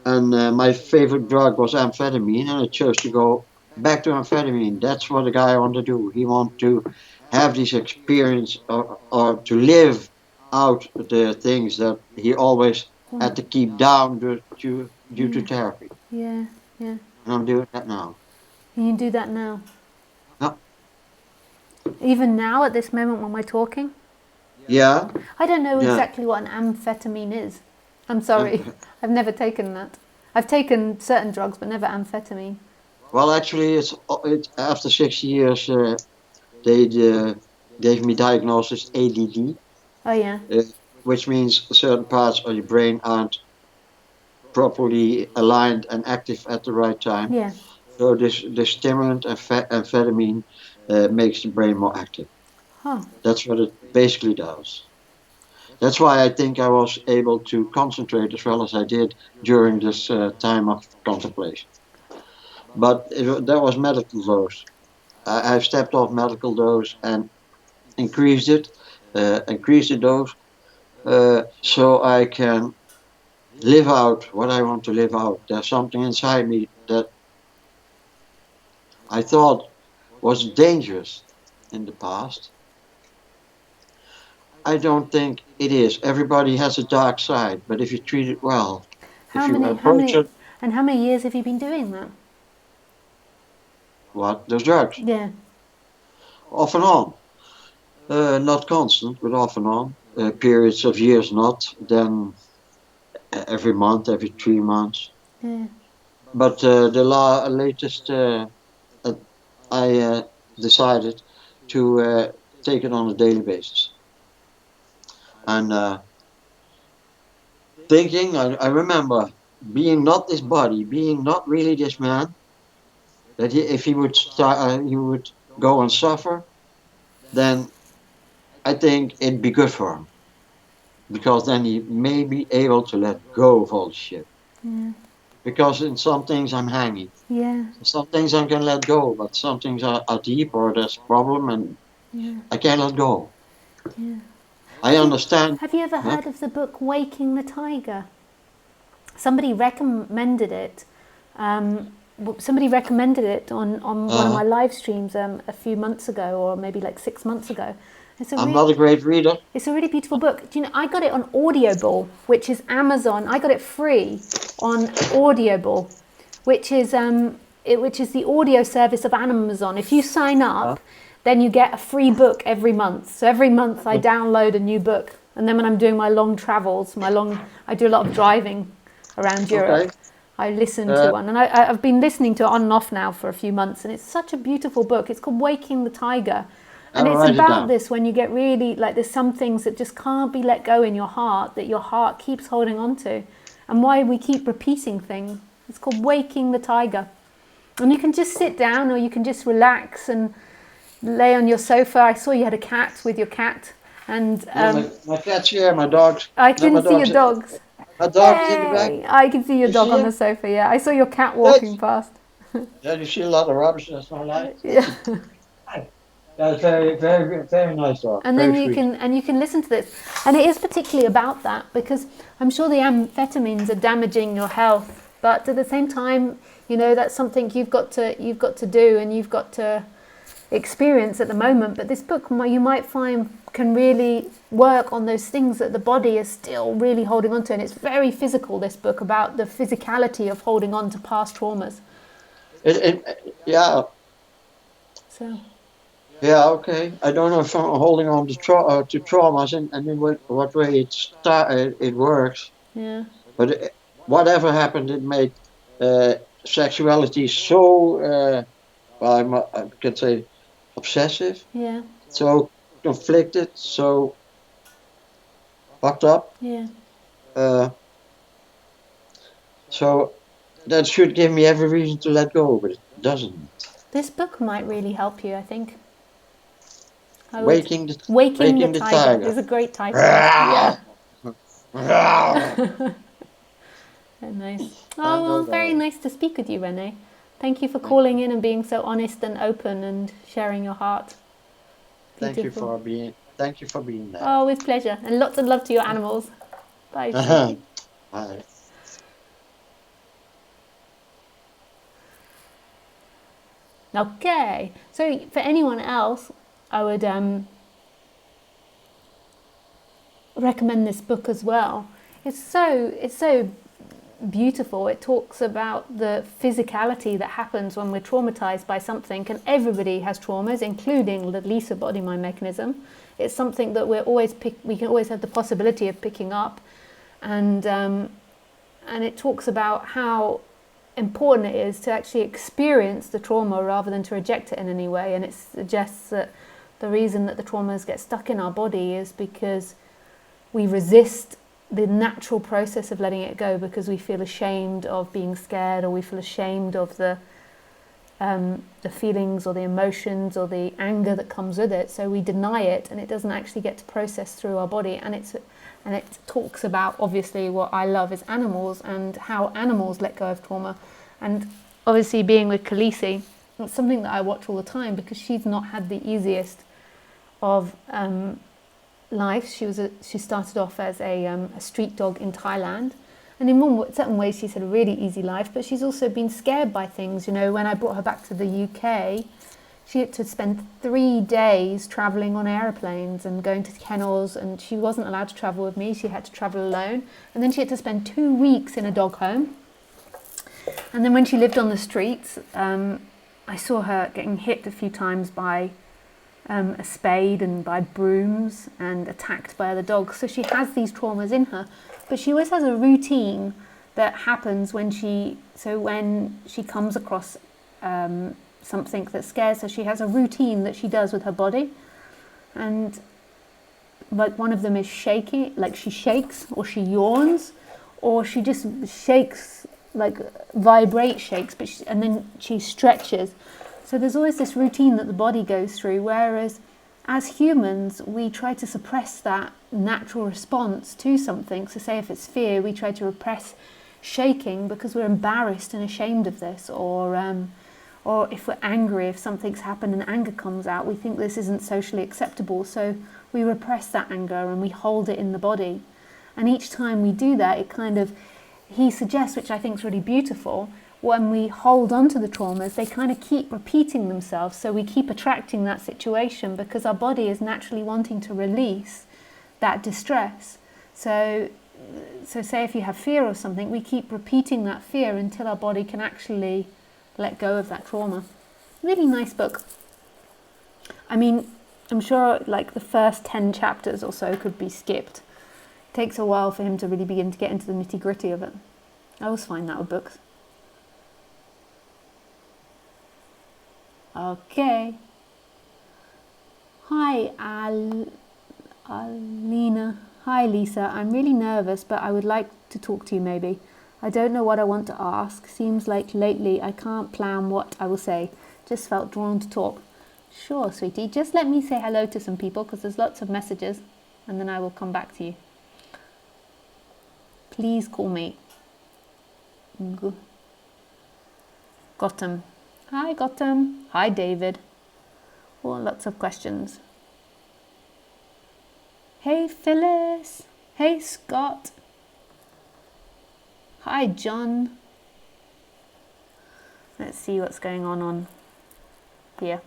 And my favorite drug was amphetamine, and I chose to go back to amphetamine. That's what the guy wanted to do. He wanted to have this experience, or to live out the things that he always Well, had to keep down due to yeah. therapy. Yeah. Yeah. And I'm doing that now. And you do that now. No, Even now, at this moment when we're talking, yeah, I don't know yeah. exactly what an amphetamine is. I'm sorry, Um, I've never taken that. I've taken certain drugs, but never amphetamine. well, actually, it's after 6 years they gave me diagnosis ADD, Oh yeah, uh, which means certain parts of your brain aren't properly aligned and active at the right time. yeah. So this stimulant, amphetamine, makes the brain more active. Huh. That's what it basically does. That's why I think I was able to concentrate as well as I did during this time of contemplation. But that was medical dose. I've stepped off medical dose and increased it, increased the dose, so I can live out what I want to live out. There's something inside me that I thought was dangerous in the past. I don't think it is. Everybody has a dark side, but if you treat it well, How if you many? How approach many? it, And how many years have you been doing that? what, those drugs, Yeah. off and on, not constant, but off and on, periods of years, not then every month, every 3 months. Yeah. But latest, uh, I decided to take it on a daily basis. And thinking, I remember being not this body, being not really this man, that if he would start, he would go and suffer, then I think it'd be good for him because then he may be able to let go of all the shit. Yeah. Because in some things I'm hanging, Yeah. some things I can let go, but some things are deep or there's a problem and Yeah. I can't let go. Yeah. I Have you understand. Have you ever Huh? heard of the book Waking the Tiger? Somebody recommended it. Somebody recommended it on one of Uh, my live streams a few months ago, or maybe like 6 months ago. I'm not a great reader. It's a really beautiful book. Do you know? I got it on Audible, which is Amazon. I got it free on Audible, which is which is the audio service of Amazon. If you sign Uh, up, then you get a free book every month. So every month I download a new book, and then when I'm doing my long travels, I do a lot of driving around Europe. okay, I listen to uh, one, and I've been listening to it on and off now for a few months, and it's such a beautiful book. It's called Waking the Tiger, and I'll it's write it about down. this when you get really like there's some things that just can't be let go in your heart that your heart keeps holding on to, and why we keep repeating things. It's called Waking the Tiger, and you can just sit down or you can just relax and lay on your sofa. I saw you had a cat with your cat, and Yeah, my cat's here, my dogs. I No, can see your dogs. my dog is in the back. Hey, I can see your You dog see on the him? sofa. Yeah, I saw your cat Good. walking past. Yeah, you see a lot of rubbish. That's not life. Yeah. Hi. That's very nice dog. And then Very sweet. you can listen to this, and it is particularly about that because I'm sure the amphetamines are damaging your health, but at the same time, you know that's something you've got to do and you've got to experience at the moment. But this book you might find can really work on those things that the body is still really holding on to, and it's very physical. This book about the physicality of holding on to past traumas. Yeah, So yeah, okay. I don't know if I'm holding on to traumas and in what way it works, yeah, but whatever happened, it made uh, sexuality so well, I can say obsessive, yeah, so conflicted, so fucked up. yeah. Uh, so that should give me every reason to let go, but it doesn't. This book might really help you. I think I would. Waking the Waking the waking the Tiger tiger. is a great title. Rawr! Yeah. Rawr! Very nice. I Oh, know well, very that. nice to speak with you, Renee. Thank you for Thank calling you. in and being so honest and open and sharing your heart. Beautiful. Thank you for being there. Oh, with pleasure. And lots of love to your animals. Bye, sweetie. Bye. Okay. So for anyone else, I would recommend this book as well. It's so beautiful. It talks about the physicality that happens when we're traumatized by something, and everybody has traumas, including the Lisa body mind mechanism. It's something that we can always have the possibility of picking up, and it talks about how important it is to actually experience the trauma rather than to reject it in any way. And it suggests that the reason that the traumas get stuck in our body is because we resist the natural process of letting it go, because we feel ashamed of being scared, or we feel ashamed of the feelings or the emotions or the anger that comes with it. So we deny it, and it doesn't actually get to process through our body. And it talks about, obviously, what I love is animals and how animals let go of trauma. And obviously, being with Khaleesi, it's something that I watch all the time, because she's not had the easiest of life. She started off as a street dog in Thailand, and in certain ways she's had a really easy life, but she's also been scared by things. You know, when I brought her back to the UK, she had to spend 3 days travelling on aeroplanes and going to kennels, and she wasn't allowed to travel with me. She had to travel alone, and then she had to spend 2 weeks in a dog home. And then when she lived on the streets, I saw her getting hit a few times by a spade and by brooms, and attacked by other dogs. So she has these traumas in her, but she always has a routine that happens when she comes across something that scares her. She has a routine that she does with her body, and like one of them is shaking, like she shakes or she yawns, or she just shakes, like vibrate shakes, and then she stretches. So there's always this routine that the body goes through, whereas as humans, we try to suppress that natural response to something. So say if it's fear, we try to repress shaking because we're embarrassed and ashamed of this, or if we're angry, if something's happened and anger comes out, we think this isn't socially acceptable, so we repress that anger and we hold it in the body. And each time we do that, he suggests, which I think is really beautiful, when we hold on to the traumas, they kind of keep repeating themselves. So we keep attracting that situation because our body is naturally wanting to release that distress. So say if you have fear of something, we keep repeating that fear until our body can actually let go of that trauma. Really nice book. I mean, I'm sure like the first 10 chapters or so could be skipped. It takes a while for him to really begin to get into the nitty-gritty of it. I always find that with books. Okay. Hi, Alina. Hi, Lisa. I'm really nervous, but I would like to talk to you maybe. I don't know what I want to ask. Seems like lately I can't plan what I will say. Just felt drawn to talk. Sure, sweetie. Just let me say hello to some people because there's lots of messages, and then I will come back to you. Please call me. Gotham. Hi, Gotham. Hi, David. Oh, lots of questions. Hey, Phyllis. Hey, Scott. Hi, John. Let's see what's going on here.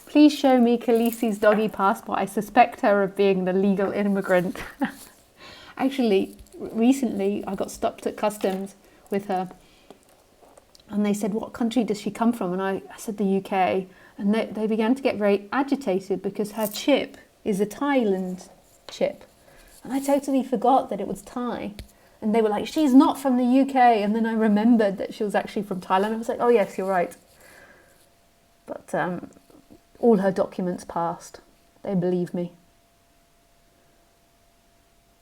Please show me Khaleesi's doggy passport. I suspect her of being an illegal immigrant. Actually, recently I got stopped at customs with her, and they said, what country does she come from? And I said the UK. And they began to get very agitated because her chip is a Thailand chip. And I totally forgot that it was Thai. And they were like, she's not from the UK. And then I remembered that she was actually from Thailand. I was like, oh yes, you're right. But all her documents passed. They believe me.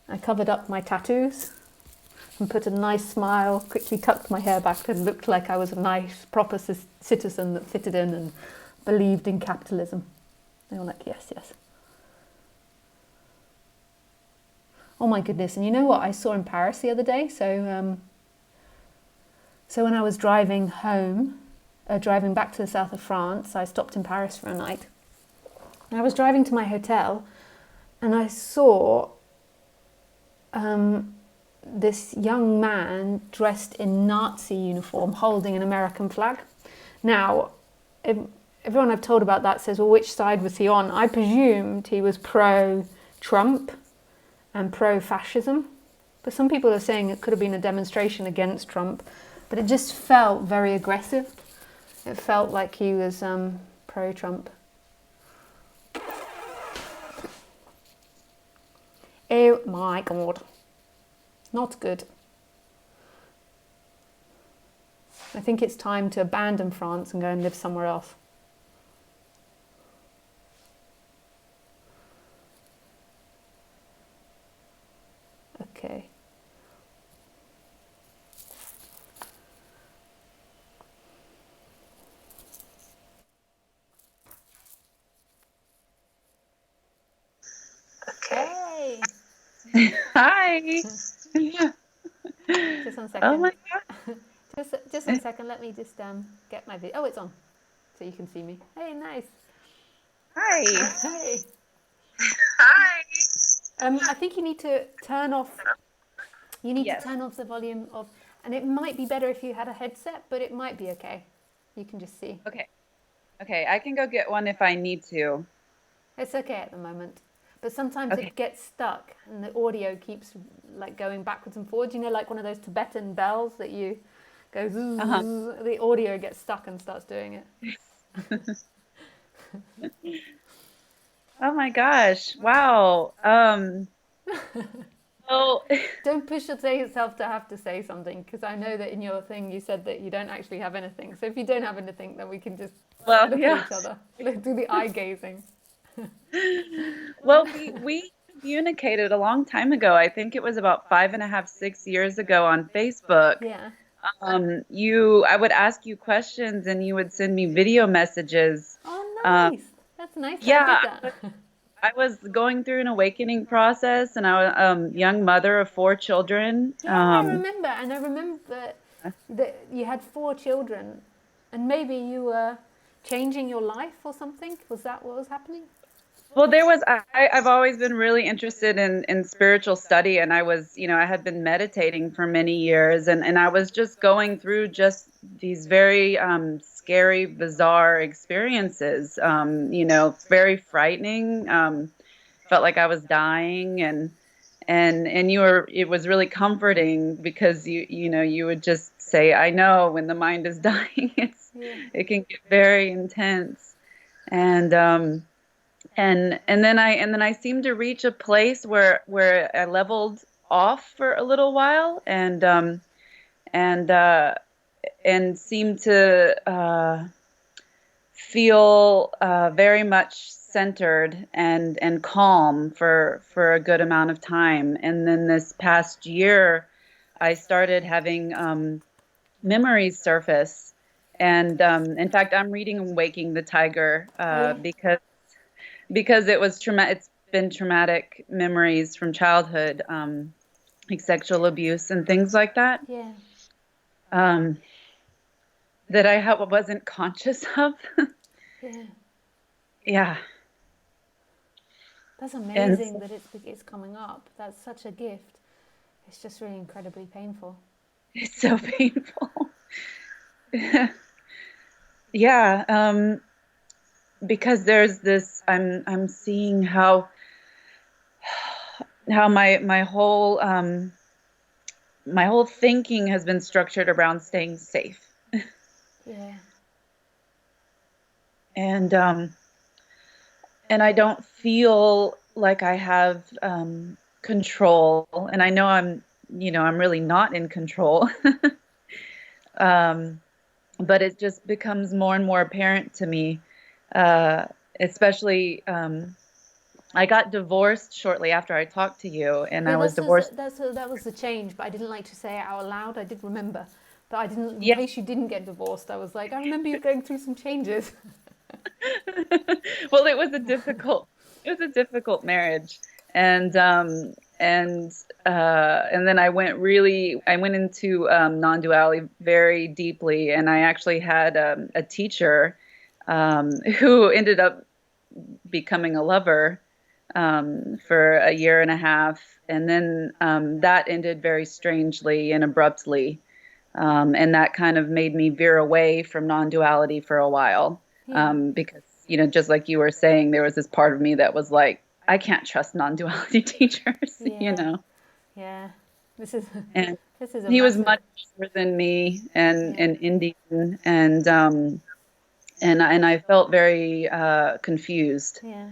I covered up my tattoos and put a nice smile, quickly tucked my hair back and looked like I was a nice, proper citizen that fitted in and believed in capitalism. They were like, yes, yes. Oh my goodness. And you know what I saw in Paris the other day? So when I was driving home, driving back to the south of France, I stopped in Paris for a night. And I was driving to my hotel and I saw this young man dressed in Nazi uniform holding an American flag. Now, everyone I've told about that says, well, which side was he on? I presumed he was pro-Trump and pro-fascism. But some people are saying it could have been a demonstration against Trump. But it just felt very aggressive. It felt like he was pro-Trump. Oh my God. Not good. I think it's time to abandon France and go and live somewhere else. Okay. Okay. Hey. Hi. Just 1 Oh my second. God. Just 1 second. Let me just get my video. Oh, it's on, so you can see me. Hey, nice. Hi. Hey. Hi. I think you need to turn off. You need to Yes. turn off the volume of, and it might be better if you had a headset, but it might be okay. You can just see. Okay. Okay. I can go get one if I need to. It's okay at the moment. But sometimes Okay. it gets stuck and the audio keeps like going backwards and forwards. You know, like one of those Tibetan bells that you go zzz, Uh-huh. the audio gets stuck and starts doing it. Oh my gosh. Wow. Well, Don't push yourself to have to say something, because I know that in your thing you said that you don't actually have anything. So if you don't have anything, then we can just well, look at yeah. each other, do the eye gazing. Well, we communicated a long time ago. I think it was about 5.5, 6 years ago on Facebook. Yeah. I would ask you questions and you would send me video messages. Oh, Um, nice. That's nice that I did yeah, that. I was going through an awakening process, and I was young mother of 4 children. Yeah, I remember. And I remember that you had 4 children and maybe you were changing your life or something. Was that what was happening? Well, I've always been really interested in spiritual study, and I had been meditating for many years, and I was just going through just these very scary, bizarre experiences, very frightening. Felt like I was dying, and it was really comforting because you would just say, I know when the mind is dying, Yeah. it can get very intense. And then I seemed to reach a place where I leveled off for a little while, and and seemed to feel very much centered and calm for a good amount of time. And then this past year, I started having memories surface. And in fact, I'm reading Waking the Tiger Oh, yeah. because it's been traumatic memories from childhood, like sexual abuse and things like that, Yeah. um, that wasn't conscious of. Yeah. Yeah. That's And amazing that it's coming up. That's such a gift. It's just really incredibly painful. it's so painful. Yeah. Because there's this, I'm seeing how my whole thinking has been structured around staying safe. Yeah. and I don't feel like I have control, and I know I'm really not in control. um, but it just becomes more and more apparent to me, uh, especially I got divorced shortly after I talked to you, and Yeah, I was divorced. that was the change, but I didn't like to say it out loud. I did remember, but I didn't. In Yeah. case you didn't get divorced, I was like, I remember you going through some changes. Well, it was a difficult marriage, and then I went into non-duality very deeply, and I actually had a teacher who ended up becoming a lover for a year and a half, and then that ended very strangely and abruptly, and that kind of made me veer away from non-duality for a while, Yeah, because just like you were saying, there was this part of me that was like, I can't trust non-duality teachers, yeah, yeah. This is and this is a he was massive. much older than me and Yeah, Indian, and I felt very confused yeah,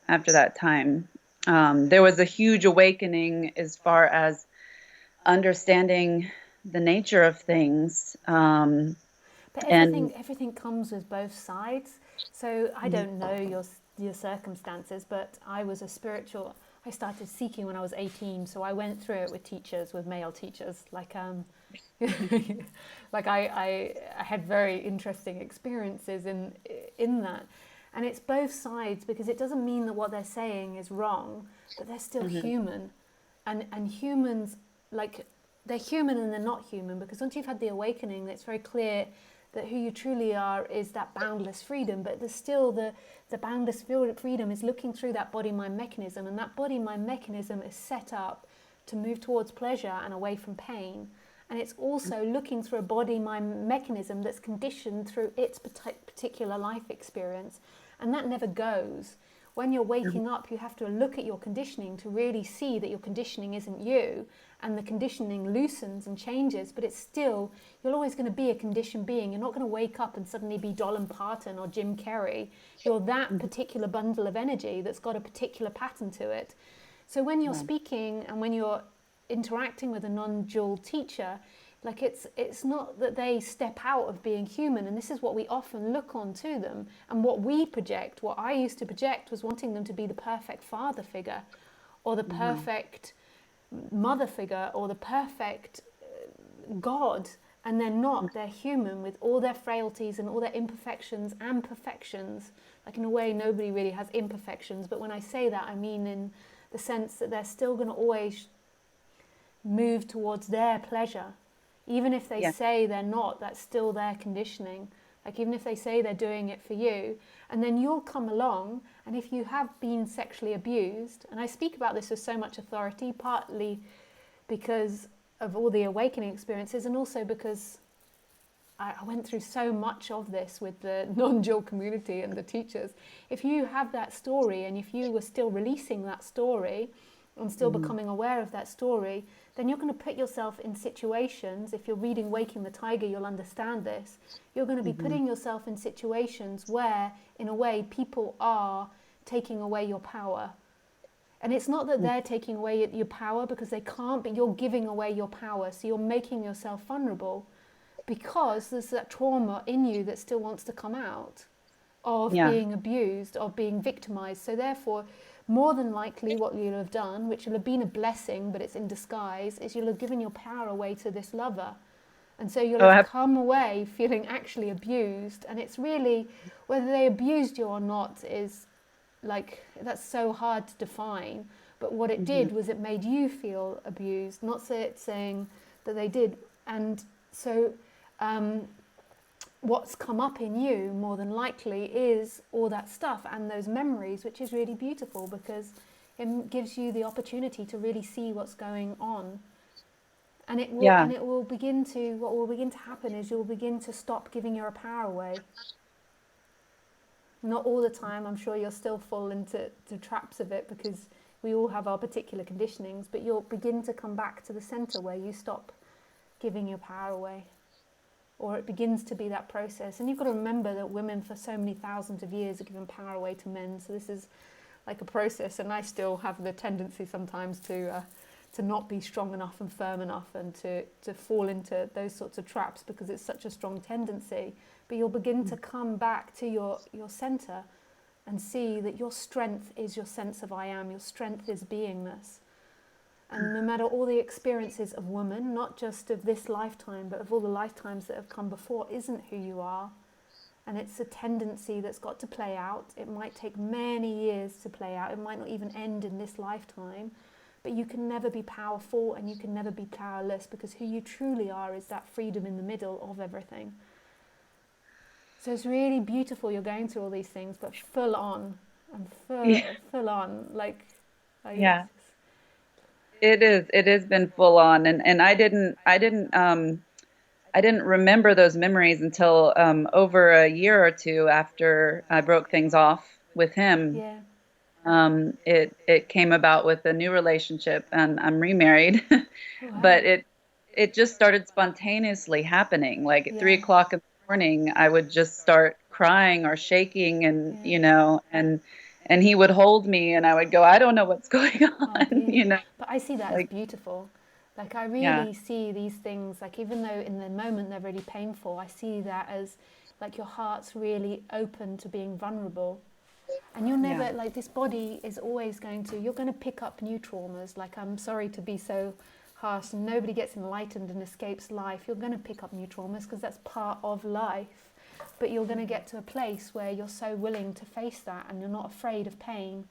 after that time. There was a huge awakening as far as understanding the nature of things. but And everything comes with both sides. So I don't know your circumstances, but I was a spiritual. I started seeking when I was 18, so I went through it with teachers, with male teachers. Like I had very interesting experiences in that, and it's both sides, because it doesn't mean that what they're saying is wrong, but they're still Mhm. human, and humans, like, they're human and they're not human, because once you've had the awakening, it's very clear that who you truly are is that boundless freedom. But there's still the boundless freedom is looking through that body mind mechanism, and that body mind mechanism is set up to move towards pleasure and away from pain. And it's also looking through a body mind mechanism that's conditioned through its particular life experience, and that never goes. When you're waking up, you have to look at your conditioning to really see that your conditioning isn't you, and the conditioning loosens and changes, but it's still, you're always going to be a conditioned being. You're not going to wake up and suddenly be Dolan Parton or Jim Carrey. You're that particular bundle of energy that's got a particular pattern to it. So when you're Yeah. speaking and when you're interacting with a non-dual teacher, like, it's not that they step out of being human, and this is what we often look on to them, and what we project, what I used to project, was wanting them to be the perfect father figure, or the Mhm. perfect mother figure, or the perfect God. And they're not. They're human with all their frailties and all their imperfections and perfections. Like, in a way, nobody really has imperfections, but when I say that, I mean in the sense that they're still going to always move towards their pleasure. Even if they Yeah. say they're not, that's still their conditioning. Like, even if they say they're doing it for you, and then you'll come along, and if you have been sexually abused, and I speak about this with so much authority, partly because of all the awakening experiences, and also because I went through so much of this with the non-dual community and the teachers. If you have that story, and if you were still releasing that story and still Mhm. becoming aware of that story, then you're going to put yourself in situations. If you're reading Waking the Tiger, you'll understand this. You're going to be Mhm. putting yourself in situations where, in a way, people are taking away your power. And it's not that they're taking away your power, because they can't, but you're giving away your power. So you're making yourself vulnerable, because there's that trauma in you that still wants to come out, of Yeah. being abused, of being victimized. So therefore, more than likely, what you'll have done, which will have been a blessing but it's in disguise, is you'll have given your power away to this lover. And so you'll Oh, have come away feeling actually abused. And it's really, whether they abused you or not is, like, that's so hard to define. But what it mhm. did was it made you feel abused, not saying that they did. And so um, what's come up in you more than likely is all that stuff and those memories, which is really beautiful, because it gives you the opportunity to really see what's going on. And Yeah. it will begin to, what will begin to happen is you'll begin to stop giving your power away. Not all the time, I'm sure you'll still fall into traps of it, because we all have our particular conditionings, but you'll begin to come back to the center where you stop giving your power away. or it begins to be that process. And you've got to remember that women for so many thousands of years have given power away to men. So this is like a process, and I still have the tendency sometimes to not be strong enough and firm enough, and to fall into those sorts of traps because it's such a strong tendency. But you'll begin to come back to your center and see that your strength is your sense of I am. Your strength is beingness. And no matter all the experiences of woman, not just of this lifetime, but of all the lifetimes that have come before, isn't who you are. And it's a tendency that's got to play out. It might take many years to play out. It might not even end in this lifetime. But you can never be powerful and you can never be powerless, because who you truly are is that freedom in the middle of everything. So it's really beautiful you're going through all these things, but full on and full on. Like, Yeah. It is. It has been full on, and I didn't remember those memories until over a year or two after I broke things off with him. yeah. It came about with a new relationship, and I'm remarried, Oh, wow. but it just started spontaneously happening. Like at 3 o'clock in the morning, I would just start crying or shaking, and and he would hold me, and I would go, I don't know what's going on, But I see that as like, beautiful. Like, I yeah, really see these things, like, even though in the moment they're really painful, I see that as like your heart's really open to being vulnerable. And you're yeah, never, like, this body is always you're going to pick up new traumas. Like, I'm sorry to be so harsh, and nobody gets enlightened and escapes life. You're going to pick up new traumas because that's part of life. But you're going to get to a place where you're so willing to face that and you're not afraid of pain.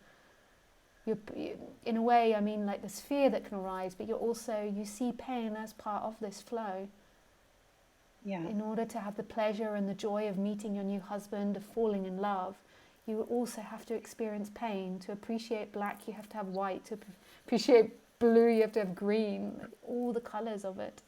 In a way, I mean, like, there's fear that can arise, but you see pain as part of this flow. yeah, In order to have the pleasure and the joy of meeting your new husband, of falling in love, you also have to experience pain. To appreciate black, you have to have white. To appreciate blue, you have to have green. All the colours of it.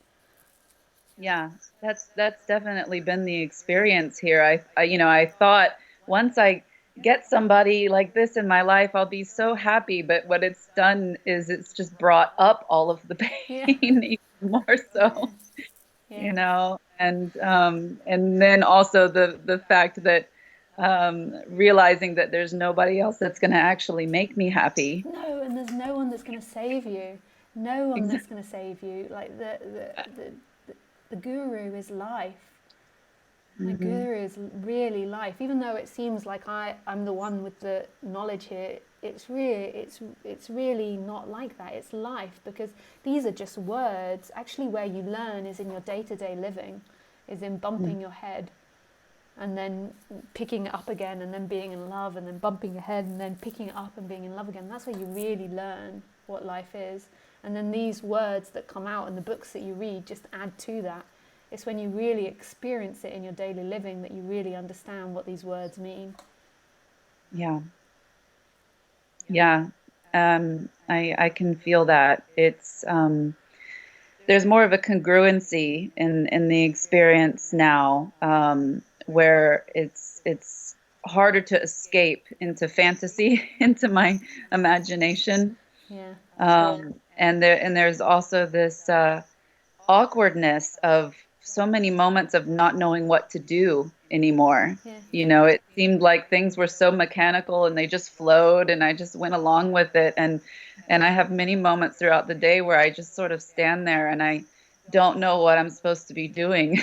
yeah. That's definitely been the experience here. I thought once I get somebody like this in my life, I'll be so happy. But what it's done is it's just brought up all of the Yeah, pain even more so, yeah. and then also the fact that realizing that there's nobody else that's going to actually make me happy. No, and there's no one that's going to save you. No one that's Exactly. going to save you. Like, the guru is life. My Hmm. guru is really life. Even though it seems like I'm the one with the knowledge here, it's really not like that. It's life, because these are just words. Actually, where you learn is in your day-to-day living, is in bumping your head and then picking it up again, and then being in love, and then bumping your head and then picking it up and being in love again. That's where you really learn what life is. And then these words that come out in the books that you read just add to that. It's when you really experience it in your daily living that you really understand what these words mean. Yeah, yeah. I can feel that. It's there's more of a congruency in the experience now, where it's harder to escape into fantasy, into my imagination. Yeah, And there's also this awkwardness of so many moments of not knowing what to do anymore. yeah, It seemed like things were so mechanical and they just flowed, and I just went along with it. And I have many moments throughout the day where I just sort of stand there and I don't know what I'm supposed to be doing.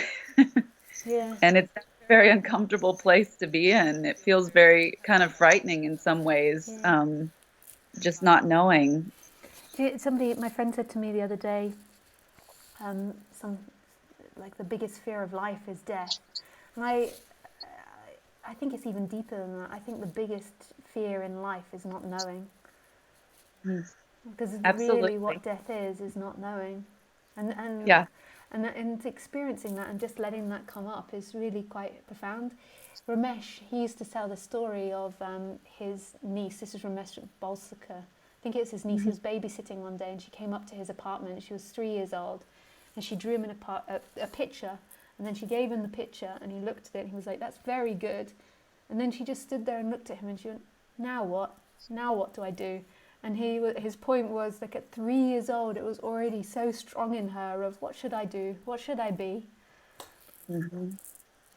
yeah. And it's a very uncomfortable place to be in. It feels very kind of frightening in some ways, Yeah. just not knowing. My friend said to me the other day, some like the biggest fear of life is death, and I think it's even deeper than that. I think the biggest fear in life is not knowing, Mm, because really absolutely. what death is not knowing, and and Yeah. and experiencing that and just letting that come up is really quite profound. Ramesh, he used to tell the story of his niece. This is Ramesh Balsakar. I think it was his niece. He Hmm. was babysitting one day, and she came up to his apartment. She was 3 years old, and she drew him a picture, and then she gave him the picture, and he looked at it, and he was like, "That's very good." And then she just stood there and looked at him, and she went, "Now what? Now what do I do?" And his point was, like, at 3 years old, it was already so strong in her of, what should I do? What should I be? Hmm.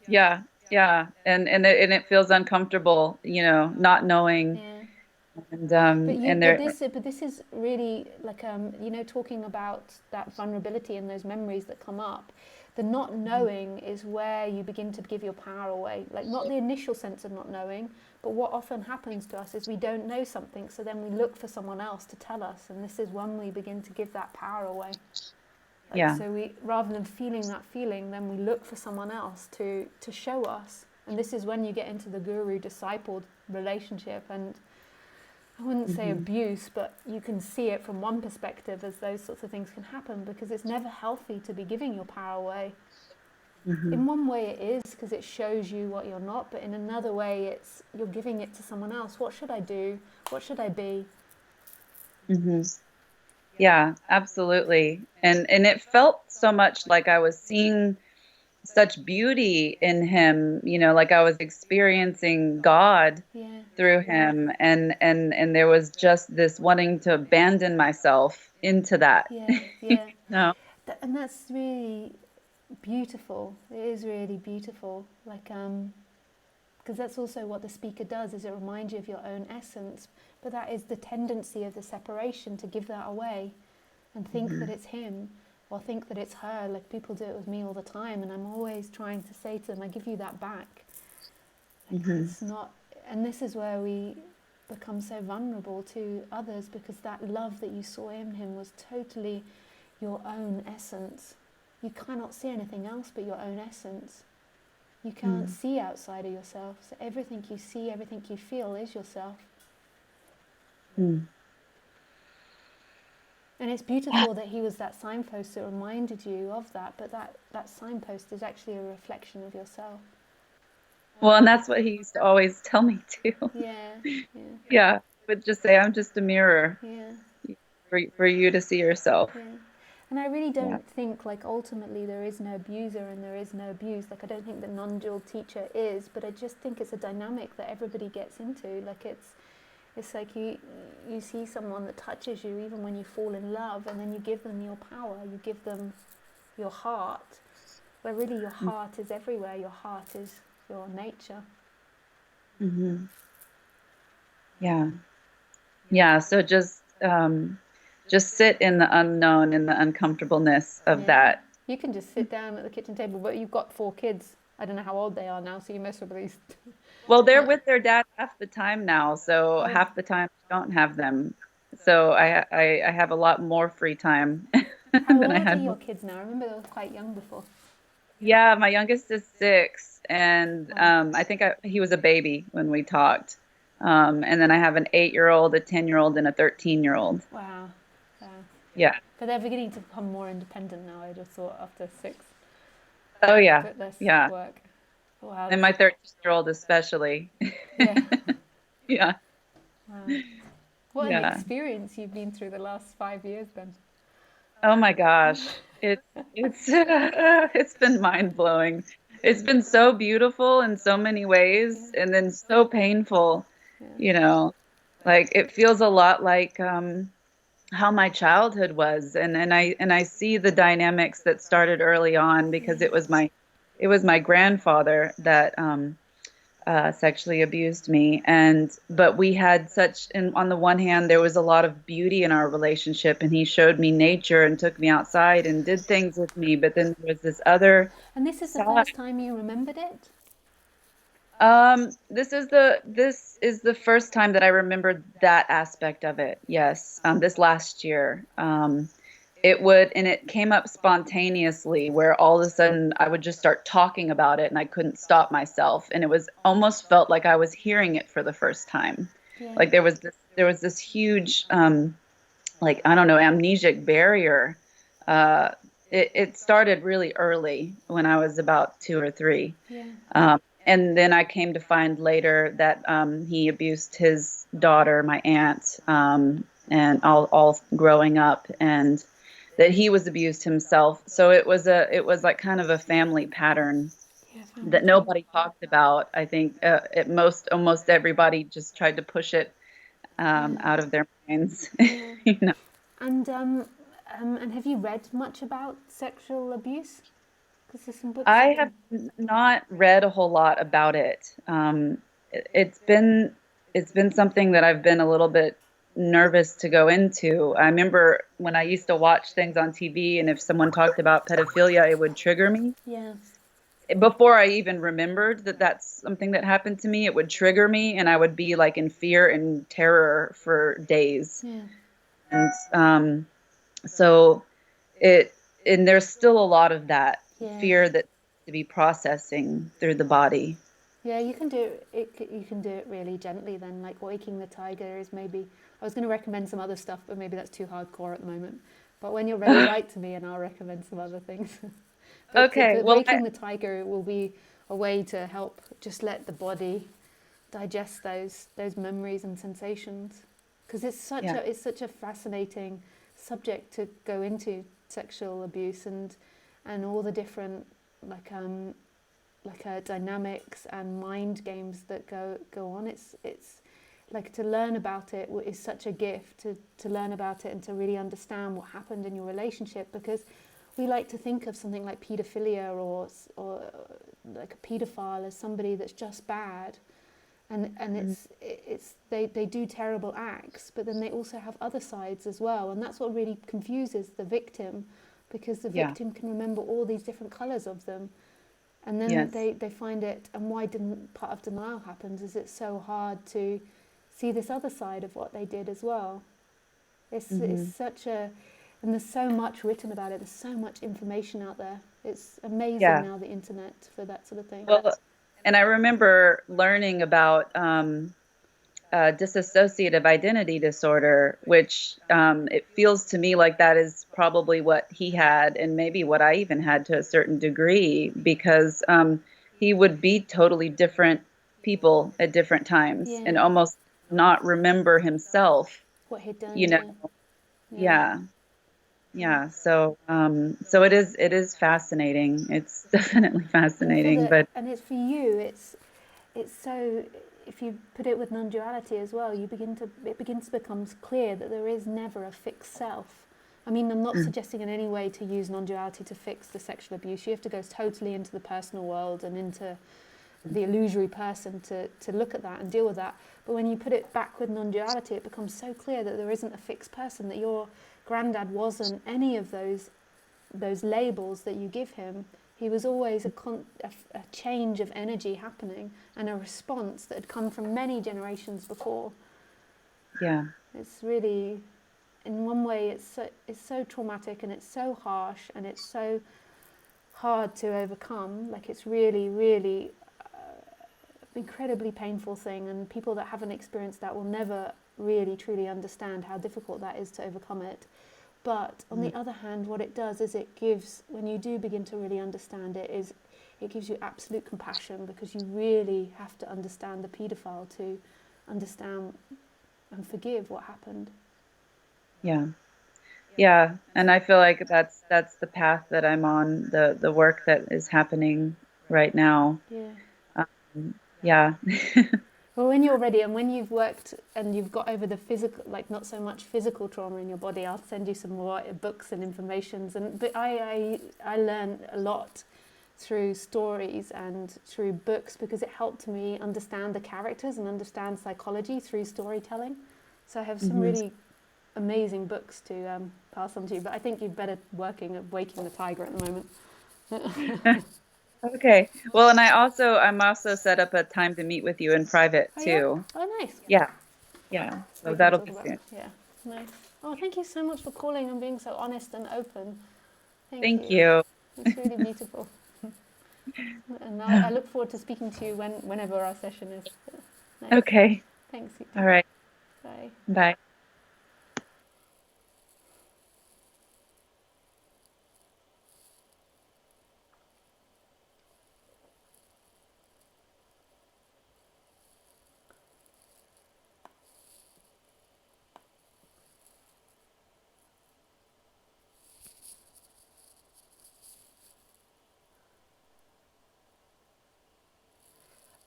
Yeah, yeah, and it feels uncomfortable, not knowing, Yeah. and there. But this is really like talking about that vulnerability and those memories that come up. The not knowing is where you begin to give your power away. Like not the initial sense of not knowing, but what often happens to us is we don't know something, so then we look for someone else to tell us, and this is when we begin to give that power away. Like Yeah. so we rather than feeling that feeling, then we look for someone else to show us. And this is when you get into the guru disciple relationship, and I wouldn't say Hmm. abuse, but you can see it from one perspective as those sorts of things can happen, because it's never healthy to be giving your power away. Hmm. In one way it is because it shows you what you're not, but in another way it's you're giving it to someone else. What should I do? What should I be? Hmm. Yeah, absolutely. And it felt so much like I was seeing such beauty in him, like I was experiencing God Yeah, through him, and there was just this wanting to abandon myself into that. yeah, yeah. No. And that's really beautiful. It is really beautiful. Like because that's also what the speaker does, is it reminds you of your own essence, but that is the tendency of the separation, to give that away and think that Hmm. it's him or think that it's her. Like people do it with me all the time, and I'm always trying to say to them, I give you that back. Like Hmm. it's not. And this is where we become so vulnerable to others, because that love that you saw in him was totally your own essence. You cannot see anything else but your own essence. You can't see outside of yourself, so everything you see, everything you feel is yourself. Hmm. And it's beautiful that he was that signpost that reminded you of that, but that signpost is actually a reflection of yourself. Well, and that's what he used to always tell me too. Yeah, yeah, Yeah, would just say, I'm just a mirror yeah, for you to see yourself. yeah. And I really Yeah. don't think, like, ultimately there is no abuser and there is no abuse. Like, I don't think the non-dual teacher is, but I just think it's a dynamic that everybody gets into. Like, it's like you see someone that touches you even when you fall in love, and then you give them your power, you give them your heart, where really your heart is everywhere. Your heart is your nature. Hmm. Yeah. Yeah. So just sit in the unknown, in the uncomfortableness of Yeah. that. You can just sit down at the kitchen table, but you've got 4 kids. I don't know how old they are now, so you must have at least. Well, they're Can't. with their dad half the time now, so Oh, half the time I don't have them. So I have a lot more free time how than I old are had your before. kids now? I remember they were quite young before. Yeah, my youngest is 6, and Wow. I think he was a baby when we talked. And then I have an 8-year-old, a 10-year-old, and a 13-year-old. Wow. Wow. Yeah. But they're beginning to become more independent now, I just thought, after 6, Oh a yeah. bit less Yeah. work. Wow, And that's. my 13-year-old especially. Yeah. Yeah. Wow. What an Yeah. experience you've been through the last 5 years then. Oh my gosh. It's it's been mind-blowing. It's been so beautiful in so many Yeah. ways and then so painful, Yeah. you know. Like it feels a lot like how my childhood was, and I see the dynamics that started early on because Yeah. it was my grandfather that sexually abused me, and but we had such, and on the one hand there was a lot of beauty in our relationship, and he showed me nature and took me outside and did things with me, but then there was this other And this is the side. first time you remembered it? This is the first time that I remembered that aspect of it. Yes, this last year. It came up spontaneously, where all of a sudden I would just start talking about it and I couldn't stop myself, and it was almost felt like I was hearing it for the first time. Yeah. Like there was this huge like, I don't know, amnesic barrier. It started really early when I was about 2 or 3. Yeah. And then I came to find later that he abused his daughter, my aunt, and all growing up, and that he was abused himself. So it was like kind of a family pattern Yeah, family that trauma. nobody talked about. I think at most almost everybody just tried to push it Yeah. out of their minds. Yeah. you know. And have you read much about sexual abuse? Because there's some books I you have can. not read a whole lot about it. It's been something that I've been a little bit nervous to go into. I remember when I used to watch things on TV, and if someone talked about pedophilia, it would trigger me. Yeah. Before I even remembered that that's something that happened to me, it would trigger me, and I would be like in fear and terror for days. Yeah. And so it and there's still a lot of that Yeah. fear that to be processing through the body. Yeah, you can do it. You can do it really gently. Then, like waking the tiger is maybe. I was going to recommend some other stuff, but maybe that's too hardcore at the moment. But when you're ready, write to me, and I'll recommend some other things. Okay, But well, waking the tiger will be a way to help just let the body digest those memories and sensations, because yeah, it's such a fascinating subject to go into, sexual abuse and all the different like dynamics and mind games that go on. It's like to learn about it is such a gift, to learn about it and to really understand what happened in your relationship, because we like to think of something like paedophilia or like a paedophile as somebody that's just bad, and mhm, it's they do terrible acts, but then they also have other sides as well, and that's what really confuses the victim, because the yeah, victim can remember all these different colours of them, and then yes, they find it. And why didn't part of denial happens is it's so hard to see this other side of what they did as well. It's hmm, such a, and there's so much written about it. There's so much information out there. It's amazing yeah. now, the internet, for that sort of thing. Well, and I remember learning about dissociative identity disorder, which it feels to me like that is probably what he had, and maybe what I even had to a certain degree, because he would be totally different people at different times Yeah, and almost not remember himself, what he'd done. you know. Yeah, yeah, Yeah. yeah. Yeah. So it is fascinating. It's definitely And fascinating, but it's for you. It's so, if you put it with non-duality as well, it begins to become clear that there is never a fixed self. I mean, I'm not mm, suggesting in any way to use non-duality to fix the sexual abuse. You have to go totally into the personal world and into the illusory person to look at that and deal with that. But when you put it back with non-duality, it becomes so clear that there isn't a fixed person, that your granddad wasn't any of those labels that you give him. He was always a change of energy happening, and a response that had come from many generations before. yeah. It's really, in one way, it's so traumatic, and it's so harsh, and it's so hard to overcome. Like, it's really, really incredibly painful thing, and people that haven't experienced that will never really truly understand how difficult that is to overcome it. But on Mhm. the other hand, what it does is it gives, when you do begin to really understand it, is it gives you absolute compassion, because you really have to understand the paedophile to understand and forgive what happened. Yeah. Yeah, and I feel like that's the path that I'm on, the work that is happening right now. Yeah. Yeah. Well, when you're ready and when you've worked and you've got over the physical, like not so much physical trauma in your body, I'll send you some more books and informations. But I learned a lot through stories and through books, because it helped me understand the characters and understand psychology through storytelling. So I have some Hmm. really amazing books to pass on to you. But I think you're better working at waking the tiger at the moment. Okay. Well, and I'm also set up a time to meet with you in private Oh yeah. too. Oh nice. Yeah. Yeah. We So can that'll talk be about, soon. yeah. Nice. Oh, thank you so much for calling and being so honest and open. Thank Thank you. you. It's really beautiful. And I look forward to speaking to you whenever our session is. Nice. Okay. Thanks, you All too. right. Bye. Bye.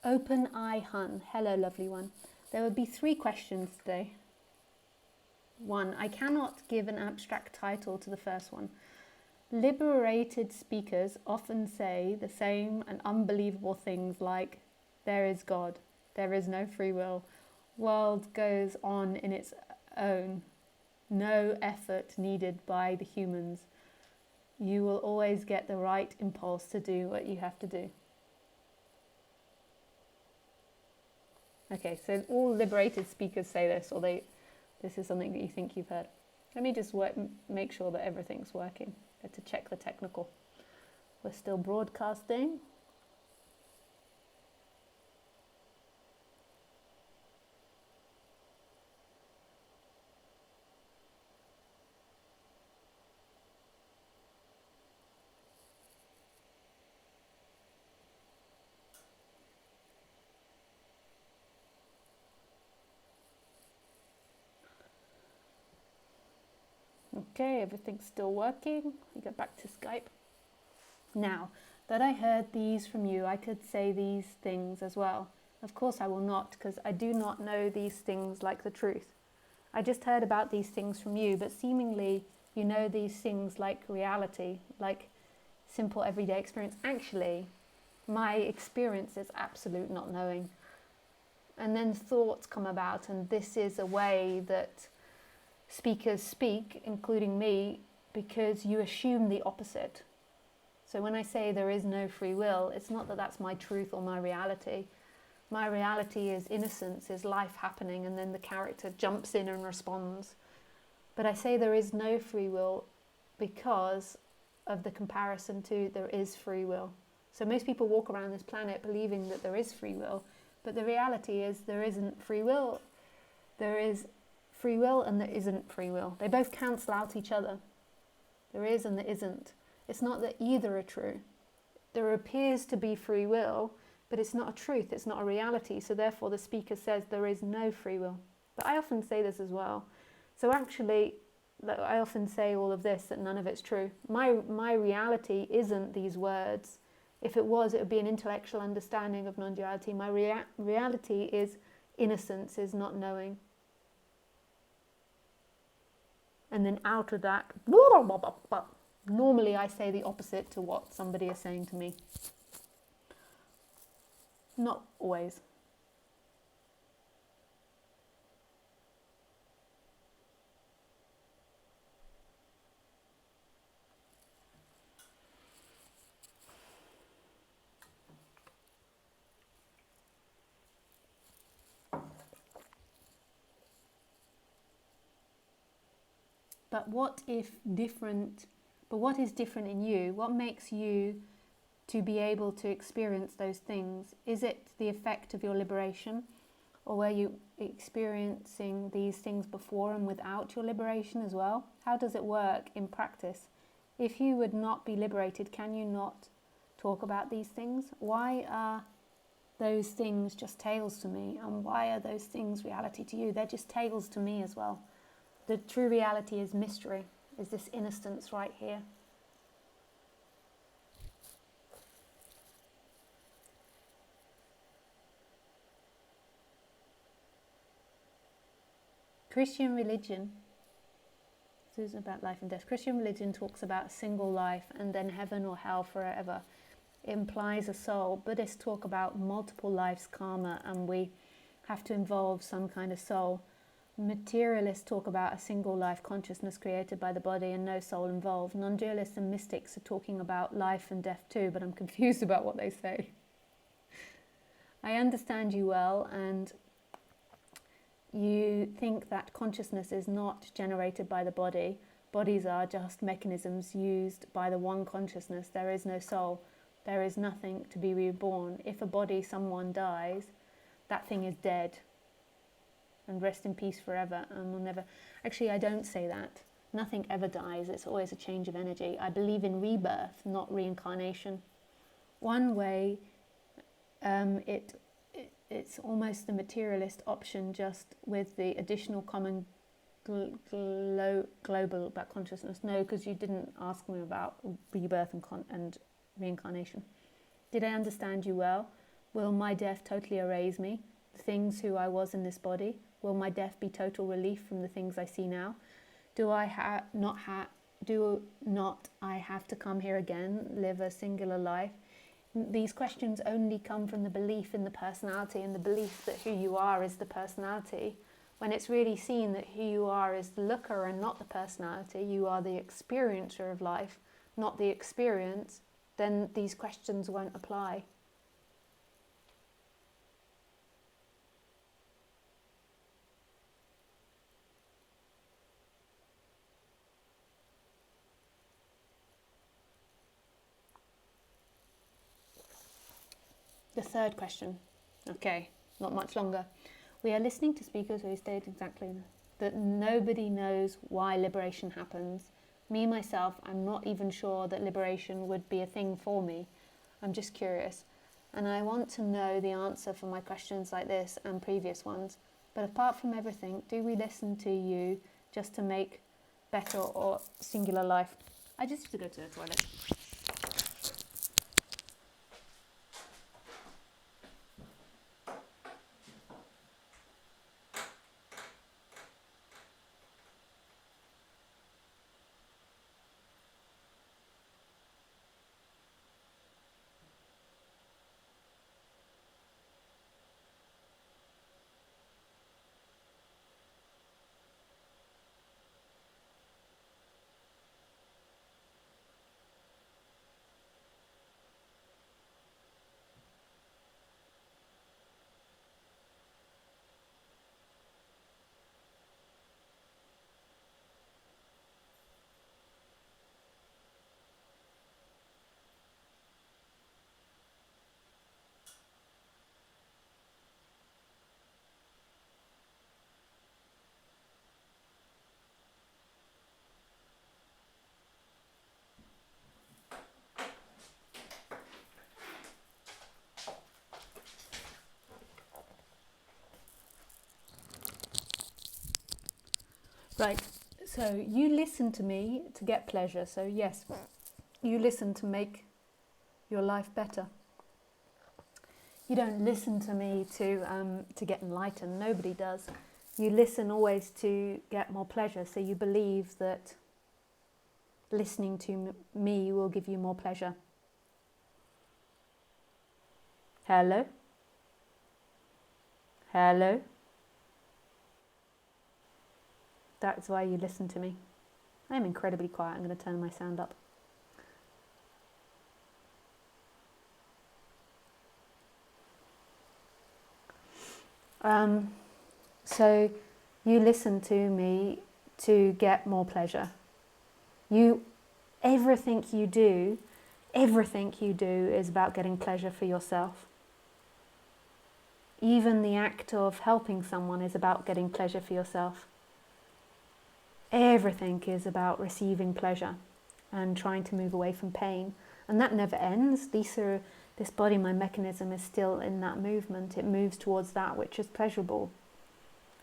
Open Eye Hun. Hello, lovely one. There would be 3 questions today. 1. I cannot give an abstract title to the first one. Liberated speakers often say the same and unbelievable things like, there is God, there is no free will, world goes on in its own, no effort needed by the humans. You will always get the right impulse to do what you have to do. Okay, so all liberated speakers say this, or this is something that you think you've heard. Let me just make sure that everything's working. I had to check the technical. We're still broadcasting. Okay, everything's still working. We go back to Skype. Now that I heard these from you, I could say these things as well. Of course I will not, because I do not know these things like the truth. I just heard about these things from you, but seemingly you know these things like reality, like simple everyday experience. Actually, my experience is absolute not knowing. And then thoughts come about, and this is a way that speakers speak, including me, because you assume the opposite. So when I say there is no free will, it's not that that's my truth or my reality. My reality is innocence, is life happening, and then the character jumps in and responds. But I say there is no free will because of the comparison to there is free will. So most people walk around this planet believing that there is free will, but the reality is there isn't free will. There is free will and there isn't free will. They both cancel out each other. There is and there isn't. It's not that either are true. There appears to be free will, but it's not a truth, it's not a reality. So therefore the speaker says there is no free will. But I often say this as well. So actually, I often say all of this, that none of it's true. My reality isn't these words. If it was, it would be an intellectual understanding of non-duality. My reality is innocence, is not knowing. And then out of that, normally I say the opposite to what somebody is saying to me. Not always. But what is different in you? What makes you to be able to experience those things? Is it the effect of your liberation? Or were you experiencing these things before and without your liberation as well? How does it work in practice? If you would not be liberated, can you not talk about these things? Why are those things just tales to me? And why are those things reality to you? They're just tales to me as well. The true reality is mystery, is this innocence right here. Christian religion, this is about life and death. Christian religion talks about a single life and then heaven or hell forever. It implies a soul. Buddhists talk about multiple lives, karma, and we have to involve some kind of soul. Materialists talk about a single life consciousness created by the body and no soul involved. Non-dualists and mystics are talking about life and death too, but I'm confused about what they say. I understand you well, and you think that consciousness is not generated by the body. Bodies are just mechanisms used by the one consciousness. There is no soul. There is nothing to be reborn. If a body, someone dies, that thing is dead. And rest in peace forever, and will never... Actually, I don't say that. Nothing ever dies. It's always a change of energy. I believe in rebirth, not reincarnation. One way, it's almost the materialist option, just with the additional common global about consciousness. No, because you didn't ask me about rebirth and reincarnation. Did I understand you well? Will my death totally erase me? The things who I was in this body? Will my death be total relief from the things I see now? Do I not do not I have to come here again, live a singular life? These questions only come from the belief in the personality and the belief that who you are is the personality. When it's really seen that who you are is the looker and not the personality, you are the experiencer of life, not the experience, then these questions won't apply. The third question. Okay, not much longer. We are listening to speakers who state exactly that nobody knows why liberation happens. Me, myself, I'm not even sure that liberation would be a thing for me. I'm just curious. And I want to know the answer for my questions like this and previous ones. But apart from everything, do we listen to you just to make better or singular life? I just have to go to the toilet. Right, so you listen to me to get pleasure. So yes, you listen to make your life better. You don't listen to me to get enlightened. Nobody does. You listen always to get more pleasure. So you believe that listening to me will give you more pleasure. Hello? Hello? That's why you listen to me. I'm incredibly quiet. I'm going to turn my sound up. So you listen to me to get more pleasure. Everything you do is about getting pleasure for yourself. Even the act of helping someone is about getting pleasure for yourself. Everything is about receiving pleasure and trying to move away from pain. And that never ends. This body, my mechanism, is still in that movement. It moves towards that which is pleasurable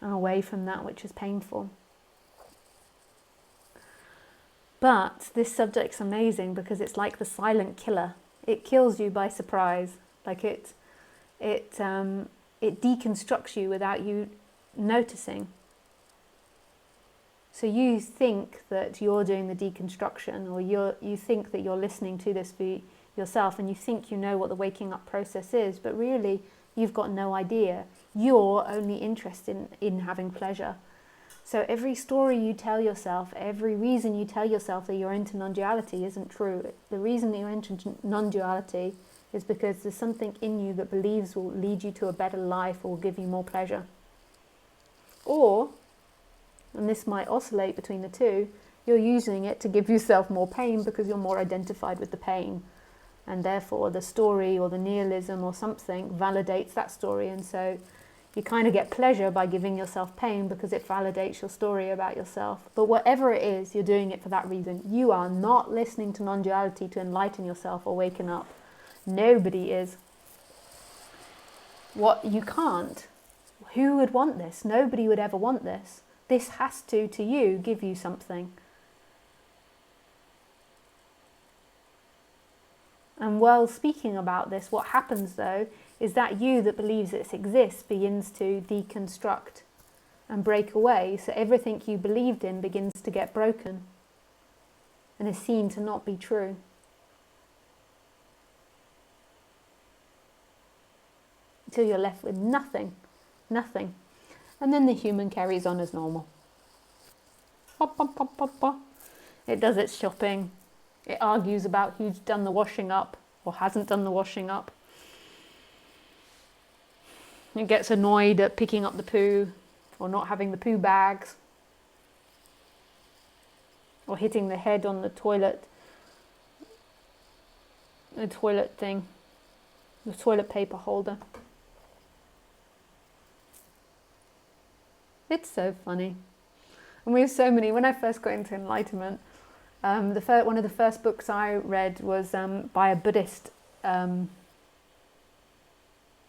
and away from that which is painful. But this subject's amazing because it's like the silent killer. It kills you by surprise. Like it deconstructs you without you noticing. So you think that you're doing the deconstruction, or you think that you're listening to this for yourself, and you think you know what the waking up process is, but really you've got no idea. You're only interested in having pleasure. So every story you tell yourself, every reason you tell yourself that you're into non-duality isn't true. The reason that you're into non-duality is because there's something in you that believes will lead you to a better life or will give you more pleasure. Or, and this might oscillate between the two, you're using it to give yourself more pain because you're more identified with the pain. And therefore the story or the nihilism or something validates that story, and so you kind of get pleasure by giving yourself pain because it validates your story about yourself. But whatever it is, you're doing it for that reason. You are not listening to non-duality to enlighten yourself or waken up. Nobody is. What you can't. Who would want this? Nobody would ever want this. This has to you, give you something. And while speaking about this, what happens though is that you that believes it exists begins to deconstruct and break away. So everything you believed in begins to get broken. and is seen to not be true. Until you're left with nothing. And then the human carries on as normal. It does its shopping. It argues about who's done the washing up or hasn't done the washing up. It gets annoyed at picking up the poo or not having the poo bags or hitting the head on the toilet thing, the toilet paper holder. It's so funny. And we have so many. When I first got into enlightenment, one of the first books I read was by a Buddhist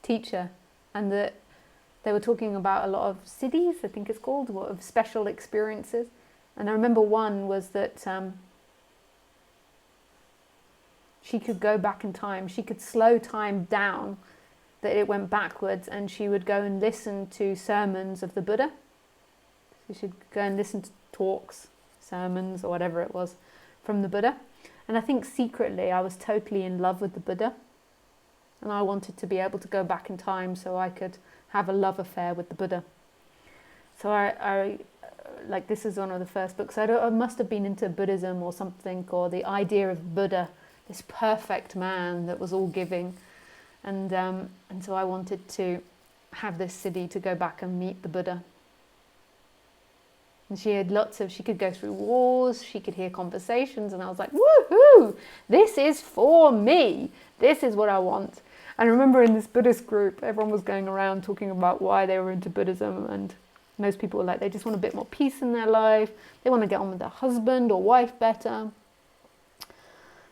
teacher, and they were talking about a lot of siddhis, I think it's called, of special experiences. And I remember one was that she could go back in time. She could slow time down, that it went backwards, and she would go and listen to sermons of the Buddha. So she should go and listen to talks, sermons, or whatever it was from the Buddha. And I think secretly I was totally in love with the Buddha. And I wanted to be able to go back in time so I could have a love affair with the Buddha. So I like, this is one of the first books. I must have been into Buddhism or something, or the idea of Buddha, this perfect man that was all giving. And so I wanted to have this siddhi to go back and meet the Buddha. And she could go through wars, she could hear conversations, and I was like, woohoo, this is for me. This is what I want. And I remember in this Buddhist group, everyone was going around talking about why they were into Buddhism, and most people were like, they just want a bit more peace in their life. They want to get on with their husband or wife better.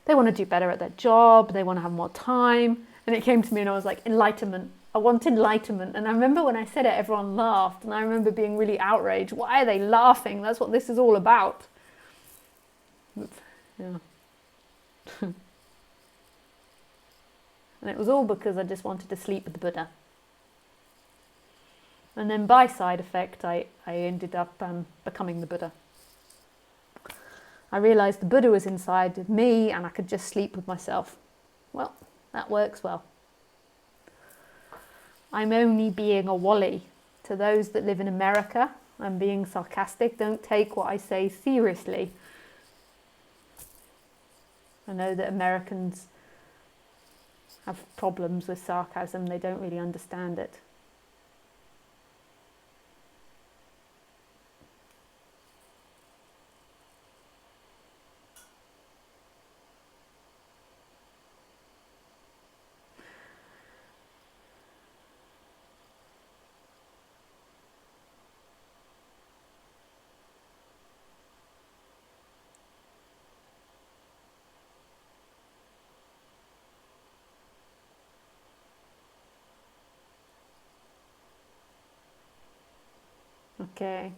They want to do better at their job. They want to have more time. And it came to me and I was like, enlightenment. I want enlightenment. And I remember when I said it, everyone laughed. And I remember being really outraged. Why are they laughing? That's what this is all about. But, yeah. And it was all because I just wanted to sleep with the Buddha. And then by side effect, I ended up becoming the Buddha. I realised the Buddha was inside of me and I could just sleep with myself. Well, that works well. I'm only being a wally. To those that live in America, I'm being sarcastic. Don't take what I say seriously. I know that Americans have problems with sarcasm. They don't really understand it. Okay.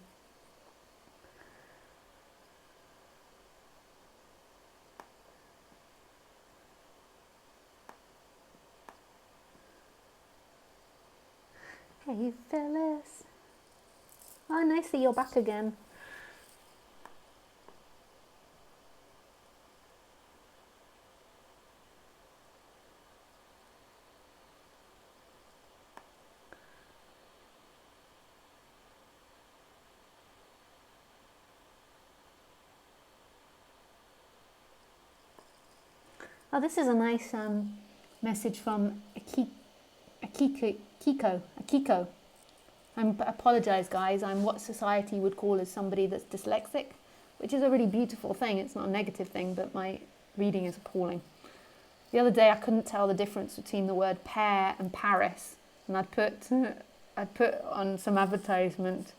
Hey Phyllis. Oh, nice that you're back again. Oh, this is a nice message from Akiko. I apologise, guys. I'm what society would call as somebody that's dyslexic, which is a really beautiful thing. It's not a negative thing, but my reading is appalling. The other day, I couldn't tell the difference between the word pear and Paris, and I'd put on some advertisement,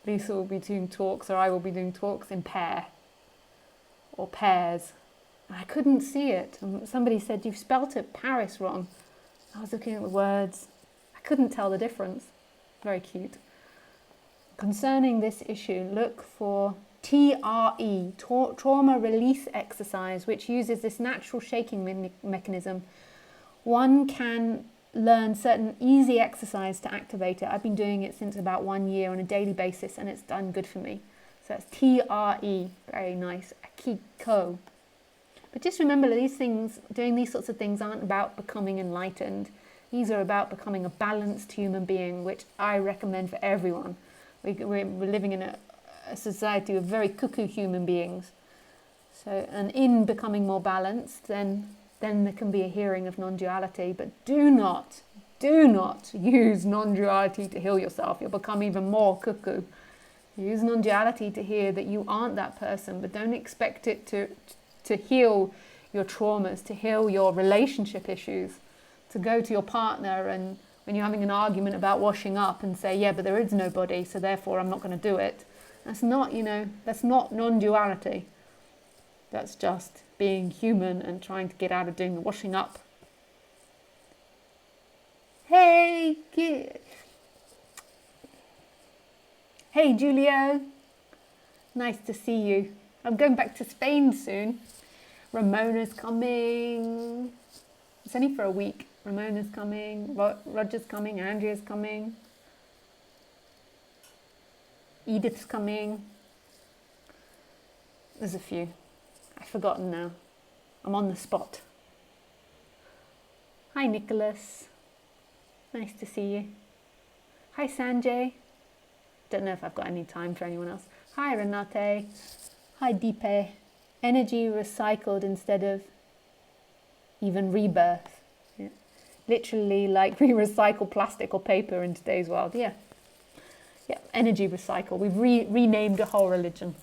Lisa will be doing talks, or I will be doing talks in pear or pears. I couldn't see it. And somebody said, you've spelt it Paris wrong. I was looking at the words. I couldn't tell the difference. Very cute. Concerning this issue, look for TRE, trauma release exercise, which uses this natural shaking mechanism. One can learn certain easy exercise to activate it. I've been doing it since about 1 year on a daily basis, and it's done good for me. So it's TRE, very nice, Akiko. But just remember that these things, doing these sorts of things aren't about becoming enlightened. These are about becoming a balanced human being, which I recommend for everyone. We're living in a society of very cuckoo human beings. So, and in becoming more balanced, then there can be a hearing of non-duality. But do not use non-duality to heal yourself. You'll become even more cuckoo. Use non-duality to hear that you aren't that person, but don't expect it to heal your traumas, to heal your relationship issues, to go to your partner and when you're having an argument about washing up and say, yeah, but there is nobody, so therefore I'm not going to do it. That's not, that's not non-duality. That's just being human and trying to get out of doing the washing up. Hey, hey, Julio. Nice to see you. I'm going back to Spain soon. Ramona's coming. It's only for a week. Ramona's coming. Roger's coming. Andrea's coming. Edith's coming. There's a few. I've forgotten now. I'm on the spot. Hi, Nicholas. Nice to see you. Hi, Sanjay. Don't know if I've got any time for anyone else. Hi, Renate. Hi, Deepe. Energy recycled instead of even rebirth. Yeah. Literally like we recycle plastic or paper in today's world. Yeah. Yeah, energy recycle. We've renamed a whole religion.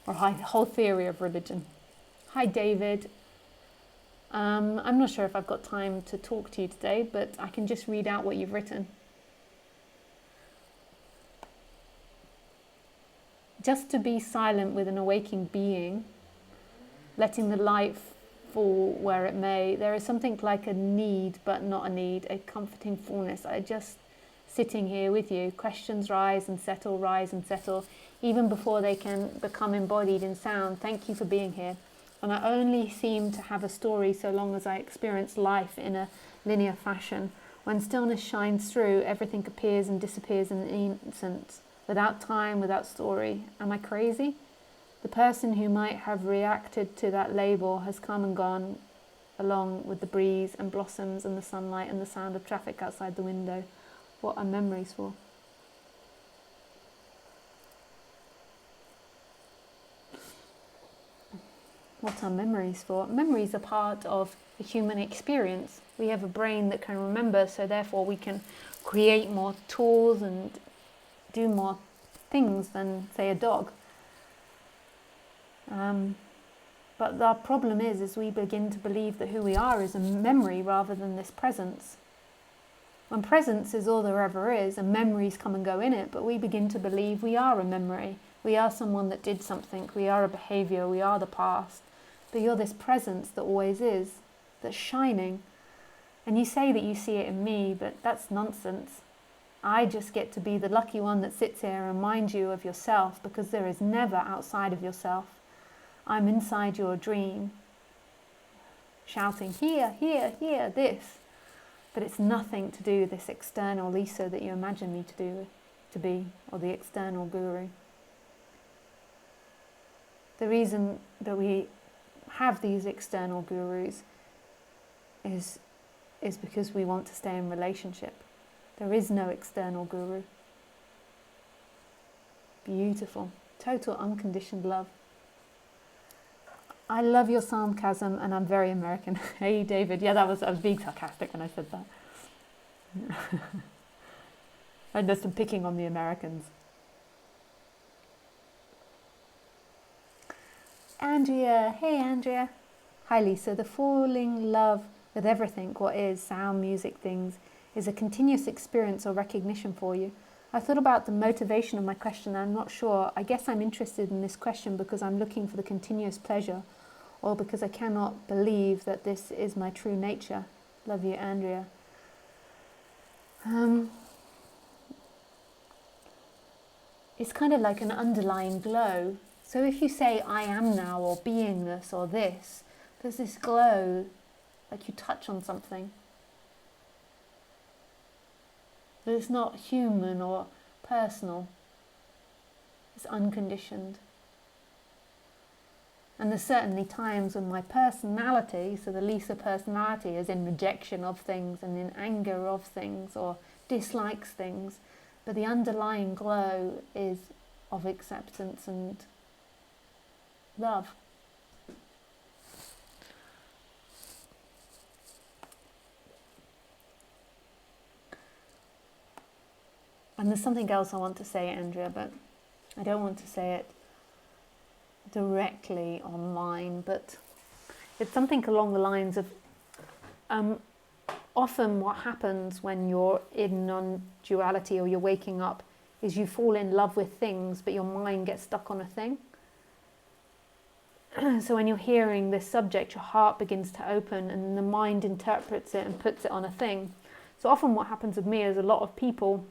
Or a whole theory of religion. Hi, David. I'm not sure if I've got time to talk to you today, but I can just read out what you've written. Just to be silent with an awaking being, letting the light fall where it may. There is something like a need, but not a need, a comforting fullness. I just sitting here with you. Questions rise and settle, even before they can become embodied in sound. Thank you for being here. And I only seem to have a story so long as I experience life in a linear fashion. When stillness shines through, everything appears and disappears in an instant. Without time, without story. Am I crazy? The person who might have reacted to that label has come and gone along with the breeze and blossoms and the sunlight and the sound of traffic outside the window. What are memories for? What are memories for? Memories are part of the human experience. We have a brain that can remember, so therefore we can create more tools and do more things than, say, a dog. But the problem is we begin to believe that who we are is a memory rather than this presence. When presence is all there ever is, and memories come and go in it, but we begin to believe we are a memory. We are someone that did something. We are a behavior. We are the past. But you're this presence that always is, that's shining. And you say that you see it in me, but that's nonsense. I just get to be the lucky one that sits here and reminds you of yourself, because there is never outside of yourself. I'm inside your dream, shouting, here, here, here, this. But it's nothing to do with this external Lisa that you imagine me to be, or the external guru. The reason that we have these external gurus is because we want to stay in relationship. There is no external guru. Beautiful. Total unconditioned love. I love your sarcasm and I'm very American. Hey, David. Yeah, I was being sarcastic when I said that. I know some picking on the Americans. Andrea. Hey, Andrea. Hi, Lisa. The falling love with everything, what is, sound, music, things, is a continuous experience or recognition for you. I thought about the motivation of my question and I'm not sure. I guess I'm interested in this question because I'm looking for the continuous pleasure, or because I cannot believe that this is my true nature. Love you, Andrea. It's kind of like an underlying glow. So if you say I am now, or beingness, or this, there's this glow, like you touch on something. But it's not human or personal. It's unconditioned. And there's certainly times when my personality, so the Lisa personality, is in rejection of things and in anger of things or dislikes things, but the underlying glow is of acceptance and love. And there's something else I want to say, Andrea, but I don't want to say it directly online, but it's something along the lines of often what happens when you're in non-duality or you're waking up is you fall in love with things, but your mind gets stuck on a thing. So when you're hearing this subject, your heart begins to open and the mind interprets it and puts it on a thing. So often what happens with me is a lot of people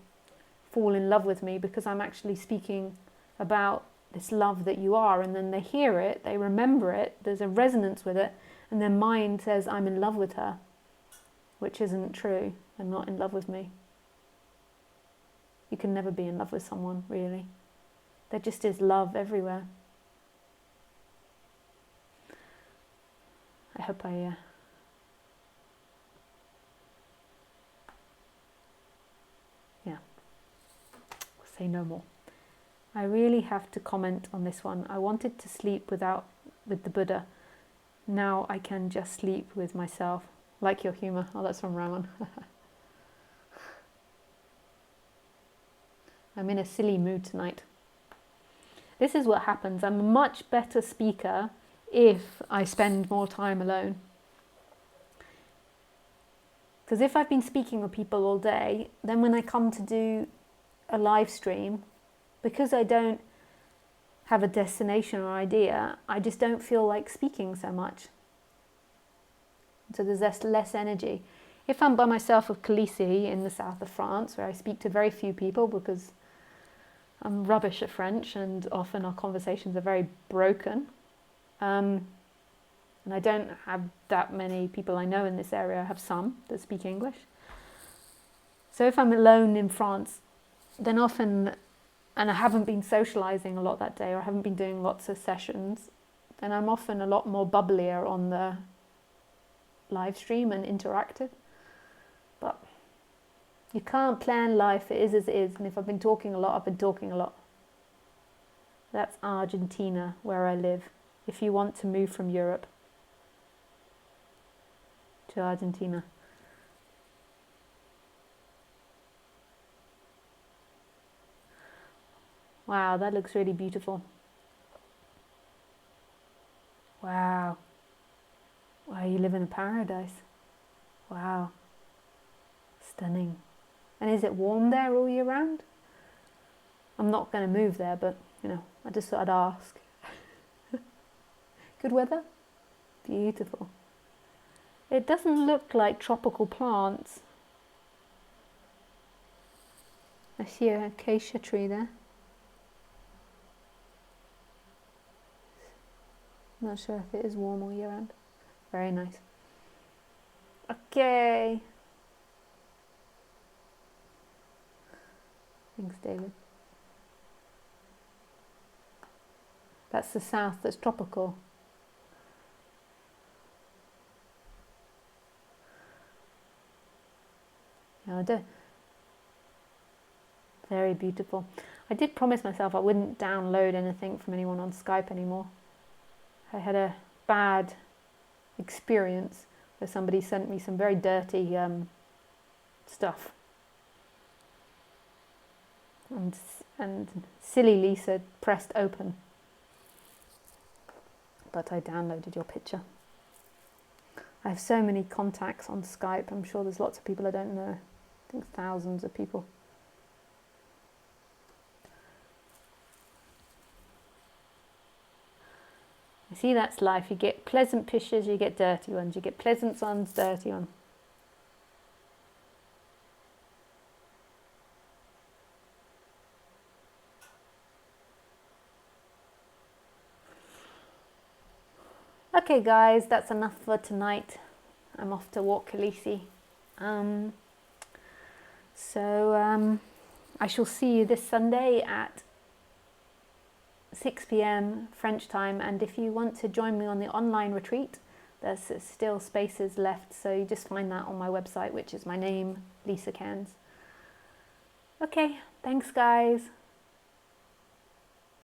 fall in love with me because I'm actually speaking about this love that you are, and then they hear it, they remember it, there's a resonance with it, and their mind says, I'm in love with her, which isn't true. They're not in love with me. You can never be in love with someone, really. There just is love everywhere. I hope I say no more. I really have to comment on this one. I wanted to sleep with the Buddha. Now I can just sleep with myself. Like your humour. Oh, that's from Raman. I'm in a silly mood tonight. This is what happens. I'm a much better speaker if I spend more time alone. Because if I've been speaking with people all day, then when I come to do a live stream, because I don't have a destination or idea, I just don't feel like speaking so much. So there's less energy. If I'm by myself with Khaleesi in the south of France, where I speak to very few people because I'm rubbish at French and often our conversations are very broken, and I don't have that many people I know in this area. I have some that speak English. So if I'm alone in France, then often, and I haven't been socializing a lot that day, or I haven't been doing lots of sessions, then I'm often a lot more bubblier on the live stream and interactive. But you can't plan life. It is as it is. And if I've been talking a lot, I've been talking a lot. That's Argentina, where I live. If you want to move from Europe to Argentina. Wow, that looks really beautiful. Wow. Wow, you live in a paradise. Wow. Stunning. And is it warm there all year round? I'm not going to move there, but, I just thought I'd ask. Good weather? Beautiful. It doesn't look like tropical plants. I see an acacia tree there. Not sure if it is warm all year round. Very nice. Okay. Thanks, David. That's the south, that's tropical. Yeah, I do. Very beautiful. I did promise myself I wouldn't download anything from anyone on Skype anymore. I had a bad experience where somebody sent me some very dirty stuff. And silly Lisa pressed open. But I downloaded your picture. I have so many contacts on Skype. I'm sure there's lots of people I don't know. I think thousands of people. You see, that's life. You get pleasant pictures, you get dirty ones. You get pleasant ones, dirty ones. Okay, guys, that's enough for tonight. I'm off to walk Khaleesi. I shall see you this Sunday at 6 p.m. French time, and if you want to join me on the online retreat, there's still spaces left, so you just find that on my website, which is my name, Lisa Cairns. Okay, thanks guys.